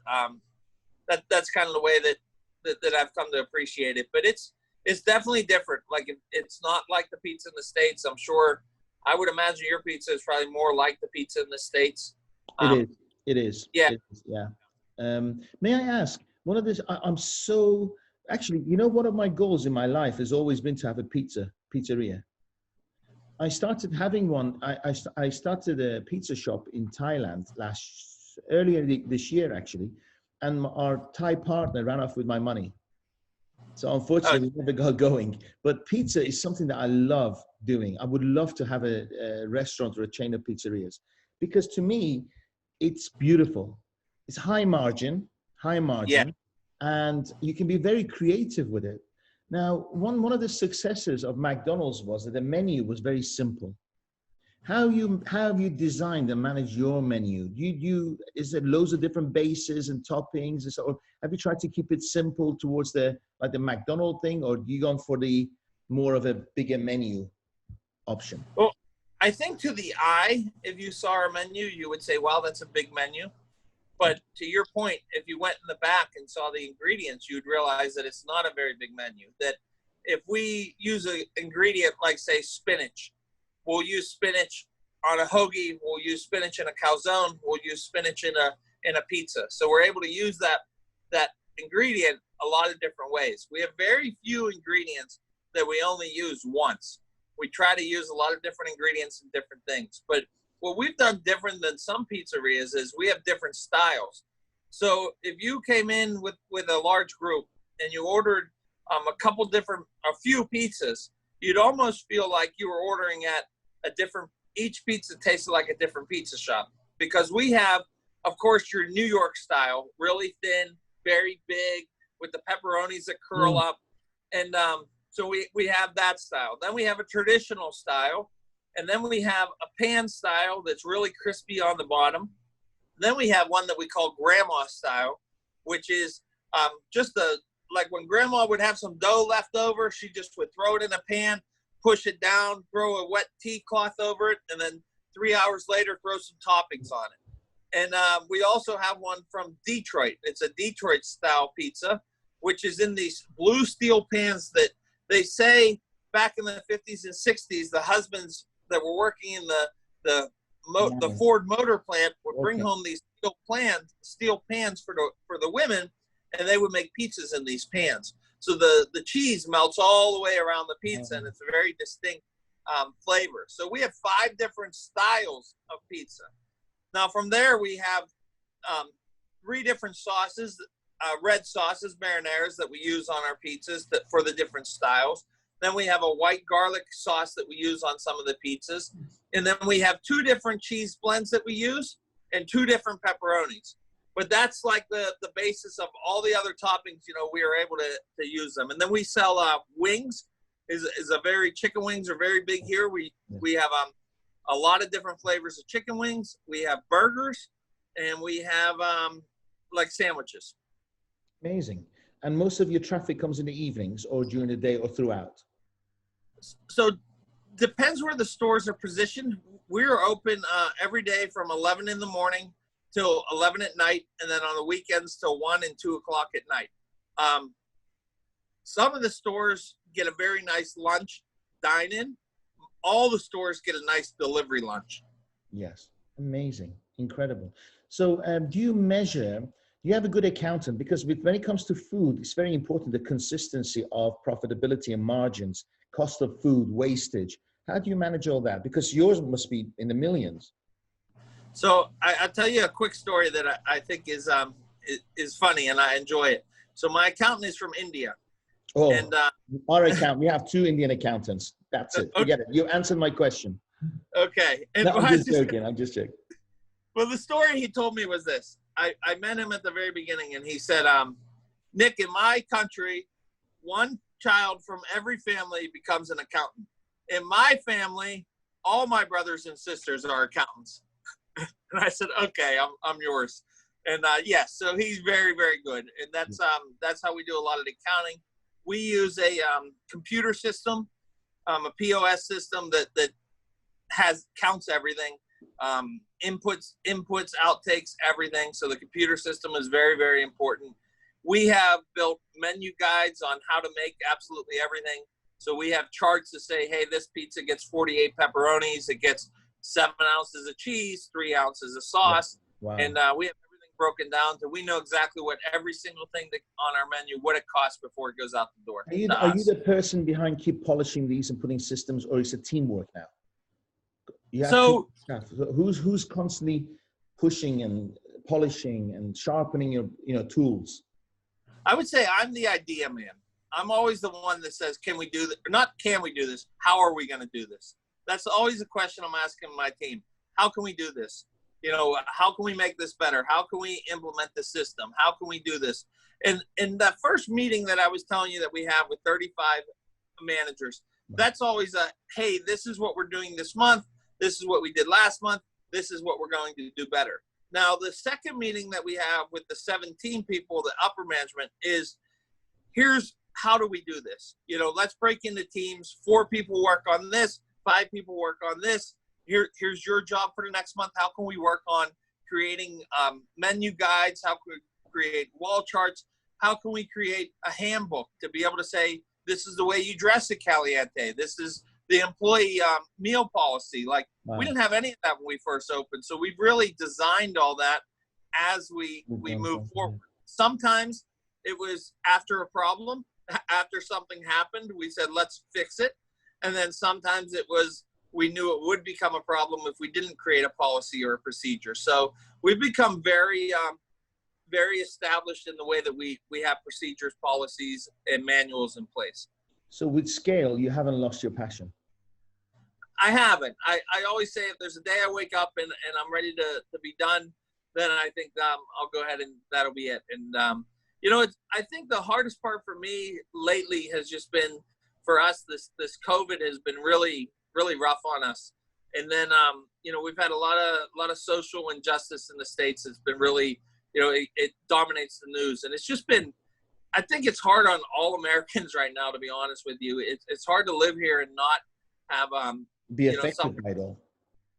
That's kind of the way that I've come to appreciate it. But it's definitely different. Like, it's not like the pizza in the States. I'm sure, I would imagine your pizza is probably more like the pizza in the States. It is. It is. Yeah. It is, yeah. May I ask, one of this, I'm so, actually, you know, one of my goals in my life has always been to have a pizzeria. I started having one. I started a pizza shop in Thailand earlier this year, actually, and our Thai partner ran off with my money. So unfortunately, we never got going. But pizza is something that I love doing. I would love to have a restaurant or a chain of pizzerias, because to me, it's beautiful. It's high margin, Yeah. and you can be very creative with it. Now, one of the successes of McDonald's was that the menu was very simple. How have you designed and managed your menu? Is it loads of different bases and toppings, or have you tried to keep it simple towards the McDonald's thing, or do you gone for the more of a bigger menu option? Well, I think to the eye, if you saw our menu, you would say, "Wow, that's a big menu." But to your point, if you went in the back and saw the ingredients, you'd realize that it's not a very big menu. That if we use an ingredient like, say, spinach, we'll use spinach on a hoagie, we'll use spinach in a calzone, we'll use spinach in a pizza. So we're able to use that ingredient a lot of different ways. We have very few ingredients that we only use once. We try to use a lot of different ingredients and different things. But what we've done different than some pizzerias is we have different styles. So if you came in with a large group and you ordered a few pizzas, you'd almost feel like you were ordering at each pizza tasted like a different pizza shop. Because we have, of course, your New York style, really thin, very big, with the pepperonis that curl up. And so we have that style. Then we have a traditional style. And then we have a pan style that's really crispy on the bottom. Then we have one that we call grandma style, which is like when grandma would have some dough left over, she just would throw it in a pan, push it down, throw a wet tea cloth over it, and then 3 hours later, throw some toppings on it. And we also have one from Detroit. It's a Detroit style pizza, which is in these blue steel pans that they say back in the 50s and 60s, the husbands that were working in the Ford motor plant would bring home these steel pans for the women, and they would make pizzas in these pans. So the cheese melts all the way around the pizza, and it's a very distinct flavor. So we have 5 different styles of pizza. Now from there we have 3 different sauces, red sauces, marinaras, that we use on our pizzas for the different styles. Then we have a white garlic sauce that we use on some of the pizzas. And then we have 2 different cheese blends that we use and 2 different pepperonis. But that's like the basis of all the other toppings, you know, we are able to use them. And then we sell wings. is a very, chicken wings are very big here. We have a lot of different flavors of chicken wings. We have burgers, and we have like sandwiches. Amazing. And most of your traffic comes in the evenings or during the day or throughout? So depends where the stores are positioned. We're open every day from 11 in the morning till 11 at night, and then on the weekends till 1 and 2 o'clock at night. Some of the stores get a very nice lunch, dine-in. All the stores get a nice delivery lunch. Yes. Amazing. Incredible. So do you have a good accountant? Because when it comes to food, it's very important, the consistency of profitability and margins, cost of food, wastage. How do you manage all that? Because yours must be in the millions. So I'll tell you a quick story that I think is funny, and I enjoy it. So my accountant is from India. Oh, and our account, we have 2 Indian accountants. That's it. Okay. Forget it. You answered my question. Okay. And No, I'm just joking. Well, the story he told me was this. I met him at the very beginning, and he said, Nick, in my country, 1 child from every family becomes an accountant. In my family, all my brothers and sisters are accountants. And I said, okay, I'm yours. And yes, so he's very, very good. And that's how we do a lot of the accounting. We use a computer system, a POS system that counts everything, inputs, outtakes, everything. So the computer system is very, very important. We have built menu guides on how to make absolutely everything. So we have charts to say, hey, this pizza gets 48 pepperonis, it gets 7 ounces of cheese, 3 ounces of sauce. Wow. And we have everything broken down so we know exactly what every single thing on our menu, what it costs before it goes out the door. Are you the person behind keep polishing these and putting systems, or is it teamwork now? So who's constantly pushing and polishing and sharpening your tools? I would say I'm the idea man. I'm always the one that says, can we do this? Or not can we do this? How are we going to do this? That's always the question I'm asking my team. How can we do this? How can we make this better? How can we implement the system? How can we do this? And in that first meeting that I was telling you that we have with 35 managers, that's always hey, this is what we're doing this month. This is what we did last month. This is what we're going to do better. Now, the second meeting that we have with the 17 people, the upper management, is here's how do we do this? Let's break into teams. 4 people work on this. 5 people work on this. Here's your job for the next month. How can we work on creating menu guides? How can we create wall charts? How can we create a handbook to be able to say, this is the way you dress at Caliente. This is the employee meal policy. We didn't have any of that when we first opened. So we've really designed all that as we move forward. Sometimes it was after a problem, after something happened, we said, let's fix it. And then sometimes it was, we knew it would become a problem if we didn't create a policy or a procedure. So we've become very, very established in the way that we have procedures, policies, and manuals in place. So with scale, you haven't lost your passion? I haven't. I always say if there's a day I wake up and I'm ready to be done, then I think I'll go ahead and that'll be it. And, I think the hardest part for me lately has just been, for us, this COVID has been really, really rough on us. And then, we've had a lot of social injustice in the States. It's been really, it dominates the news. And it's just been, I think it's hard on all Americans right now, to be honest with you. It's hard to live here and not have, be affected by it all.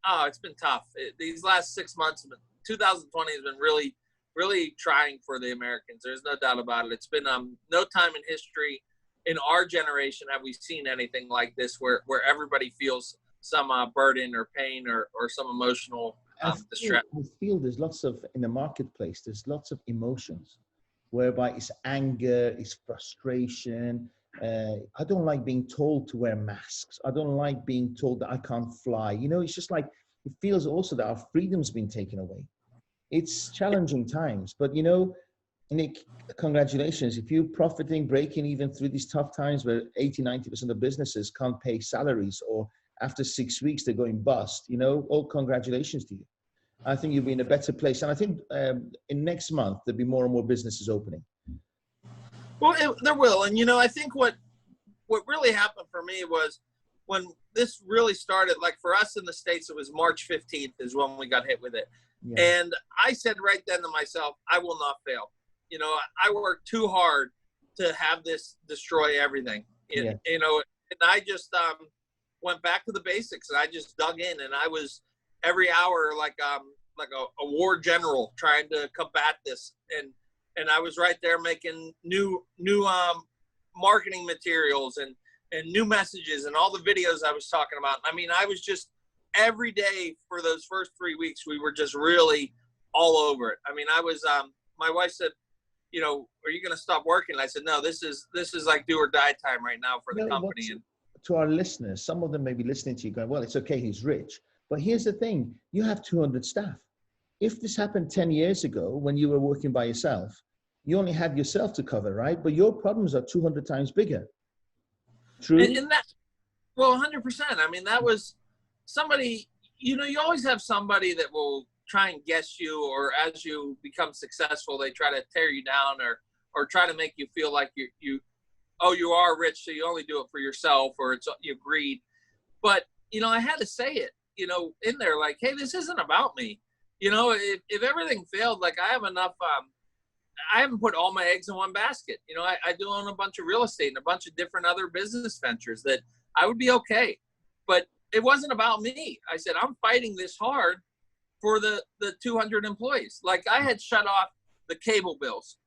Oh, it's been tough. These last 6 months, 2020 has been really, really trying for the Americans. There's no doubt about it. It's been no time in history in our generation have we seen anything like this where everybody feels some burden or pain or some emotional distress. I feel there's lots of, in the marketplace, there's lots of emotions whereby it's anger, it's frustration. I don't like being told to wear masks. I don't like being told that I can't fly. It's just like, it feels also that our freedom's been taken away. It's challenging times, but Nick, congratulations. If you're profiting, breaking even through these tough times where 80-90% of businesses can't pay salaries, or after 6 weeks, they're going bust, all congratulations to you. I think you'll be in a better place. And I think in next month, there'll be more and more businesses opening. Well, there will. And, I think what what really happened for me was when this really started, like for us in the States, it was March 15th is when we got hit with it. Yeah. And I said right then to myself, I will not fail. You know, I worked too hard to have this destroy everything. Yeah. You know, and I just went back to the basics, and I just dug in, and I was every hour like a war general trying to combat this. And I was right there making new marketing materials and new messages and all the videos I was talking about. I mean, I was just every day for those first 3 weeks, we were just really all over it. I mean, I was, my wife said, you know, are you going to stop working? And I said, no, this is like do or die time right now for the company. And to our listeners, some of them may be listening to you going, well, it's okay, he's rich. But here's the thing, you have 200 staff. If this happened 10 years ago when you were working by yourself, you only had yourself to cover, right? But your problems are 200 times bigger. True? And that, well, 100%. I mean, that was somebody, you know, you always have somebody that will try and guess you, or as you become successful, they try to tear you down or try to make you feel like you are rich, so you only do it for yourself, or it's you greed. But, you know, I had to say it, you know, in there, like, hey, this isn't about me. You know, if everything failed, like I have enough, I haven't put all my eggs in one basket. You know, I do own a bunch of real estate and a bunch of different other business ventures that I would be okay. But it wasn't about me. I said, I'm fighting this hard for the 200 employees. Like I had shut off the cable bills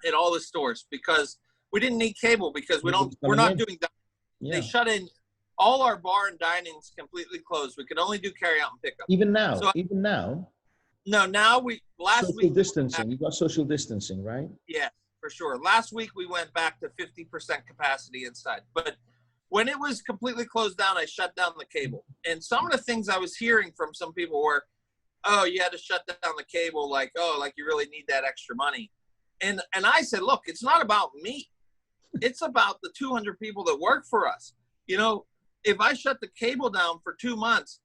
in all the stores because we didn't need cable because we're not doing that. Yeah. They shut in all our bar and dining's completely closed. We could only do carry out and pickup. Even now? No, now last week. Social distancing. You got social distancing, right? Yeah, for sure. Last week we went back to 50% capacity inside. But when it was completely closed down, I shut down the cable. And some of the things I was hearing from some people were, oh, you had to shut down the cable, like, oh, like you really need that extra money. And I said, look, it's not about me. It's about the 200 people that work for us. You know, if I shut the cable down for 2 months,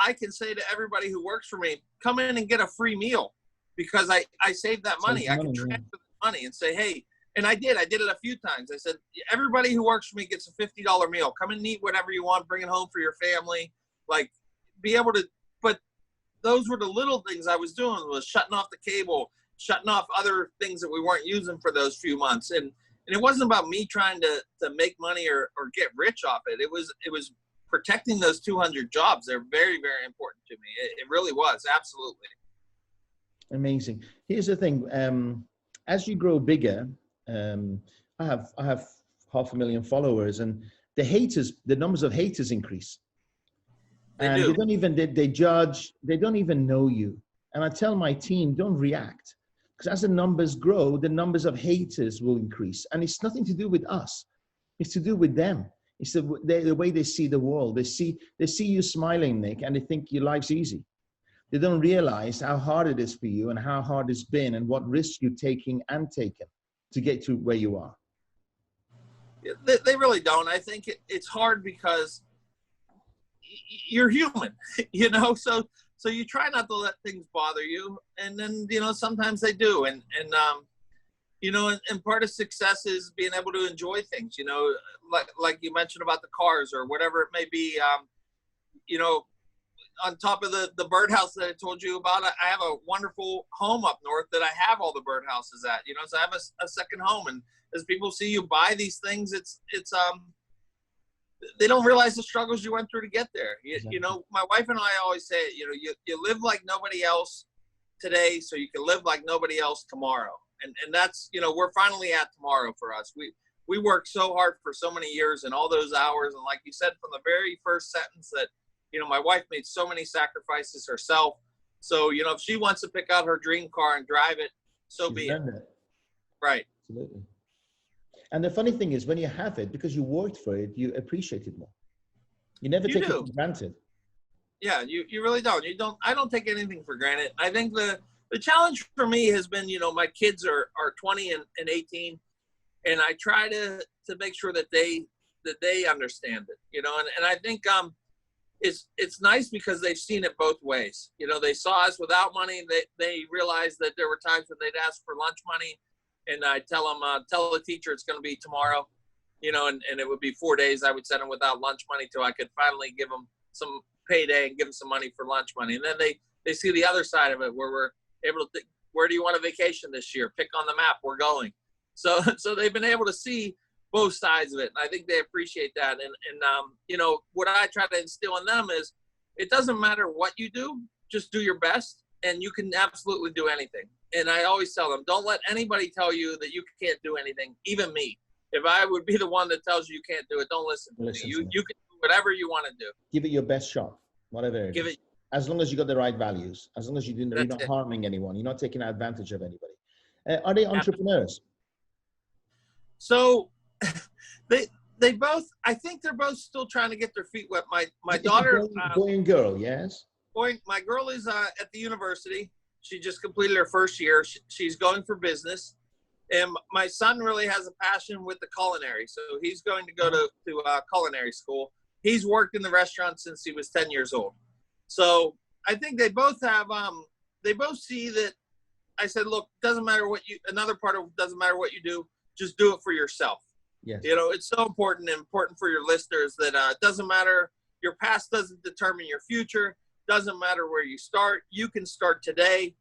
I can say to everybody who works for me, come in and get a free meal because I saved that money. I can transfer the money and say, hey, and I did it a few times. I said, everybody who works for me gets a $50 meal. Come and eat whatever you want, bring it home for your family. Like be able to, but those were the little things I was doing, was shutting off the cable, shutting off other things that we weren't using for those few months. And it wasn't about me trying to make money or get rich off it. It was protecting those 200 jobs. They're very, very important to me. It really was. Absolutely. Amazing. Here's the thing. As you grow bigger, I have 500,000 followers, and the numbers of haters increase. And they don't even, they judge, they don't even know you. And I tell my team, don't react. Because as the numbers grow, the numbers of haters will increase. And it's nothing to do with us. It's to do with them. It's the way they see the world. They see you smiling, Nick, and they think your life's easy. They don't realize how hard it is for you and how hard it's been and what risks you're taking to get to where you are. They really don't. I think it's hard because you're human, you know, so you try not to let things bother you. And then, you know, sometimes they do. And you know, and part of success is being able to enjoy things, you know, like you mentioned about the cars or whatever it may be. You know, on top of the birdhouse that I told you about, I have a wonderful home up north that I have all the birdhouses at, you know, so I have a second home. And as people see you buy these things, it's they don't realize the struggles you went through to get there. You know, my wife and I always say, you know, you live like nobody else today so you can live like nobody else tomorrow. And that's, you know, we're finally at tomorrow for us. We worked so hard for so many years and all those hours. And like you said, from the very first sentence that, you know, my wife made so many sacrifices herself. So, you know, if she wants to pick out her dream car and drive it, so be it. Right. Absolutely. And the funny thing is when you have it, because you worked for it, you appreciate it more. You never take it for granted. Yeah, you really don't. I don't take anything for granted. I think the challenge for me has been, you know, my kids are 20 and 18, and I try to make sure that they understand it, you know, and I think it's nice because they've seen it both ways. You know, they saw us without money. They realized that there were times when they'd ask for lunch money, and I tell them, tell the teacher it's going to be tomorrow. and it would be 4 days I would send them without lunch money till I could finally give them some payday and give them some money for lunch money. And then they see the other side of it where we're able to, where do you want a vacation this year? Pick on the map, we're going. So they've been able to see both sides of it. And I think they appreciate that. And what I try to instill in them is it doesn't matter what you do, just do your best and you can absolutely do anything. And I always tell them, don't let anybody tell you that you can't do anything, even me. If I would be the one that tells you you can't do it, don't listen to me. You can do whatever you want to do. Give it your best shot, whatever it is. As long as you got the right values, as long as you're not harming anyone, you're not taking advantage of anybody. Are they entrepreneurs? They both, I think they're both still trying to get their feet wet. My daughter, boy and girl, yes. My girl is at the university. She just completed her first year. She's going for business. And my son really has a passion with the culinary. So he's going to go to culinary school. He's worked in the restaurant since he was 10 years old. So I think they both have, they both see that. I said, look, doesn't matter what doesn't matter what you do, just do it for yourself. Yes. It's so important for your listeners that it doesn't matter. Your past doesn't determine your future. Doesn't matter where you start. You can start today.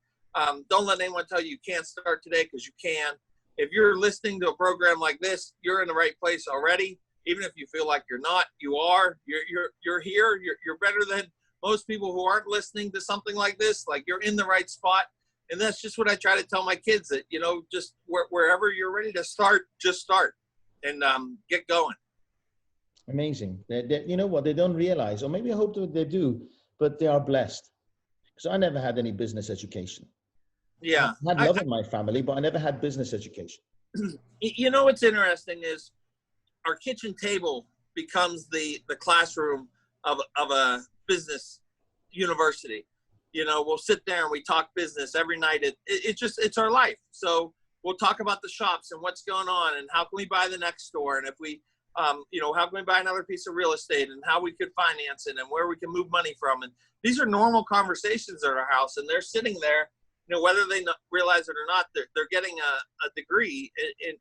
Don't let anyone tell you can't start today, because you can. If you're listening to a program like this, you're in the right place already. Even if you feel like you're not, you are. You're here. You're better than most people who aren't listening to something like this. Like, you're in the right spot. And that's just what I try to tell my kids, that, just wherever you're ready to start, just start and get going. Amazing. You know what? They don't realize, or maybe I hope that they do, but they are blessed. So I never had any business education. Yeah. I had love in my family, but I never had business education. What's interesting is our kitchen table becomes the classroom of a business university. We'll sit there and we talk business every night. It's our life. So we'll talk about the shops and what's going on and how can we buy the next store. And if we, how can we buy another piece of real estate and how we could finance it and where we can move money from. And these are normal conversations at our house, and they're sitting there, whether they realize it or not, they're getting a degree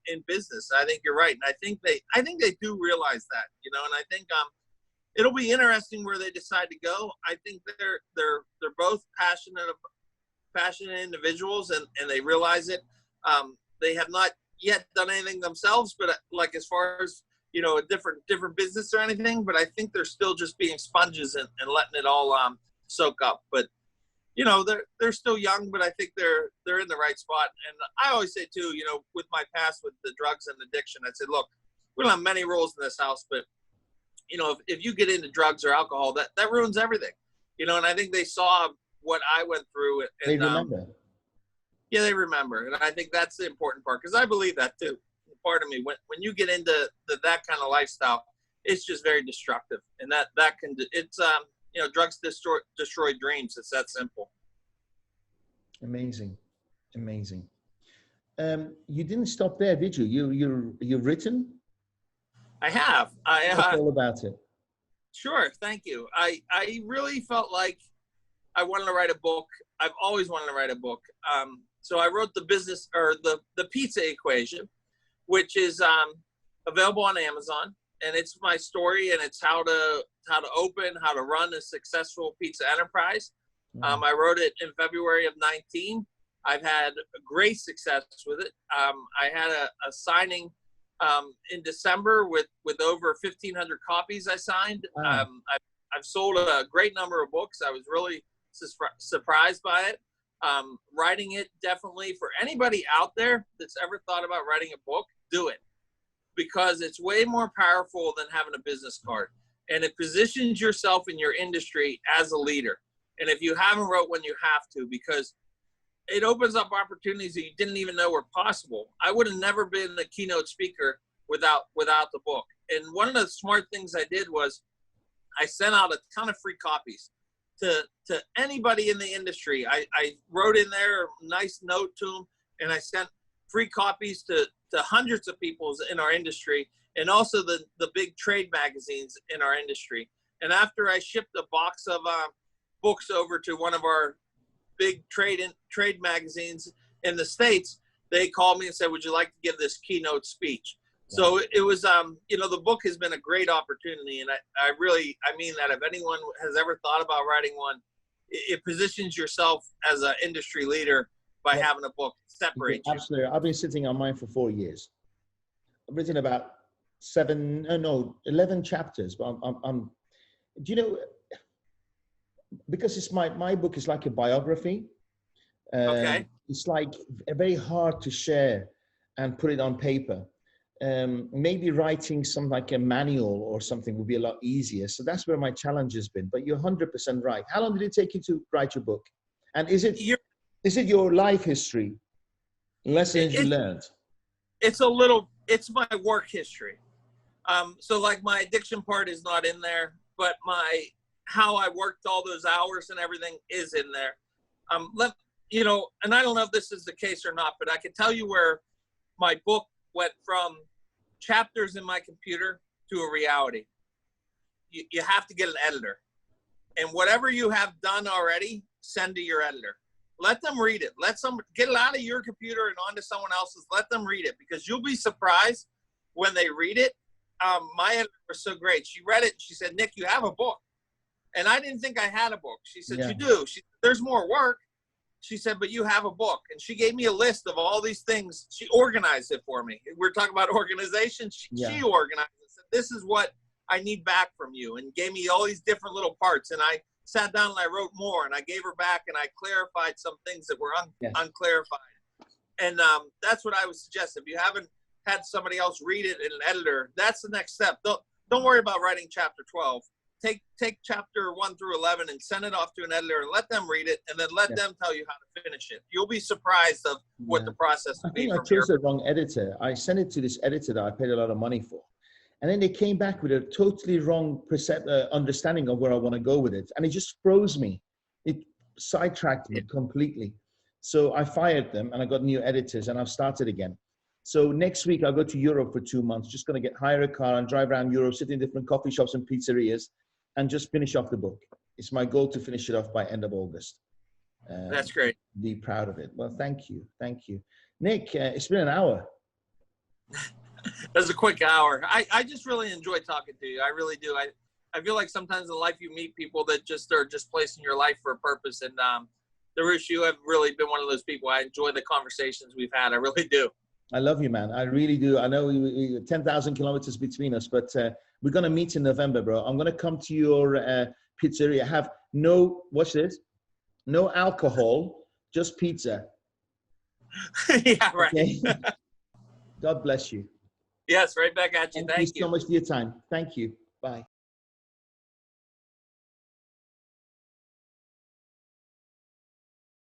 in business. I think you're right. And I think they do realize that, and I think, it'll be interesting where they decide to go. I think they're both passionate individuals, and they realize it. They have not yet done anything themselves, but like as far as a different business or anything. But I think they're still just being sponges and letting it all soak up. But they're still young, but I think they're in the right spot. And I always say too, with my past with the drugs and addiction, I said, look, we don't have many rules in this house, but if you get into drugs or alcohol, that ruins everything, and I think they saw what I went through. And, they remember. Yeah, they remember. And I think that's the important part, because I believe that too. Part of me, when you get into that kind of lifestyle, it's just very destructive. And drugs destroy dreams. It's that simple. Amazing. You didn't stop there, did you? You've written? I have. Tell all about it. Sure. Thank you. I really felt like I wanted to write a book. I've always wanted to write a book. So I wrote the pizza equation, which is available on Amazon, and it's my story, and it's how to run a successful pizza enterprise. I wrote it in February of 2019. I've had great success with it. I had a signing in December with over 1,500 copies I signed. Wow. I've sold a great number of books. I was really surprised by it. Writing it, definitely, for anybody out there that's ever thought about writing a book, do it, because it's way more powerful than having a business card, and it positions yourself in your industry as a leader. And if you haven't wrote one, you have to, because it opens up opportunities that you didn't even know were possible. I would have never been a keynote speaker without the book. And one of the smart things I did was I sent out a ton of free copies to anybody in the industry. I wrote in there a nice note to them, and I sent free copies to hundreds of people in our industry, and also the big trade magazines in our industry. And after I shipped a box of books over to one of our big trade magazines in the States, they called me and said, would you like to give this keynote speech? So it was, you know, the book has been a great opportunity. And I really, I mean that if anyone has ever thought about writing one, it positions yourself as an industry leader by having a book separate you. Absolutely. I've been sitting on mine for 4 years. I've written about 11 chapters, but I'm do you know, because it's my book is like a biography. Okay. It's like very hard to share and put it on paper. Maybe writing some like a manual or something would be a lot easier. So that's where my challenge has been. But you're 100% right. How long did it take you to write your book? And is it your life history, lessons you learned? It's my work history. So like my addiction part is not in there, but how I worked all those hours and everything is in there. You know, and I don't know if this is the case or not, but I can tell you where my book went from chapters in my computer to a reality. You have to get an editor, and whatever you have done already, send to your editor. Let them read it. Get it out of your computer and onto someone else's. Let them read it, because you'll be surprised when they read it. My editor was so great. She read it. She said, "Nick, you have a book." And I didn't think I had a book. She said, "You do." She said, "There's more work." She said, "But you have a book." And she gave me a list of all these things. She organized it for me. We're talking about organization. She organized it. Said, "This is what I need back from you," and gave me all these different little parts. And I sat down and I wrote more, and I gave her back, and I clarified some things that were unclarified. And that's what I would suggest. If you haven't had somebody else read it in an editor, that's the next step. Don't worry about writing chapter 12. Take chapter 1 through 11 and send it off to an editor and let them read it, and then let them tell you how to finish it. You'll be surprised of what the process will be. I think I chose the wrong editor. I sent it to this editor that I paid a lot of money for. And then they came back with a totally wrong understanding of where I want to go with it. And it just froze me. It sidetracked me completely. So I fired them and I got new editors and I've started again. So next week I'll go to Europe for 2 months, just going to hire a car and drive around Europe, sit in different coffee shops and pizzerias and just finish off the book. It's my goal to finish it off by end of August. That's great. Be proud of it. Well, thank you. Thank you. Nick, it's been an hour. That's a quick hour. I just really enjoy talking to you. I really do. I feel like sometimes in life you meet people that just are just placed in your life for a purpose. And Dariush, you have really been one of those people. I enjoy the conversations we've had. I really do. I love you, man. I really do. I know we 10,000 kilometers between us, but we're going to meet in November, bro. I'm going to come to your pizzeria. Have no, watch this, no alcohol, just pizza. Yeah, right. Okay? God bless you. Yes, right back at you. Thank you so much for your time. Thank you. Bye.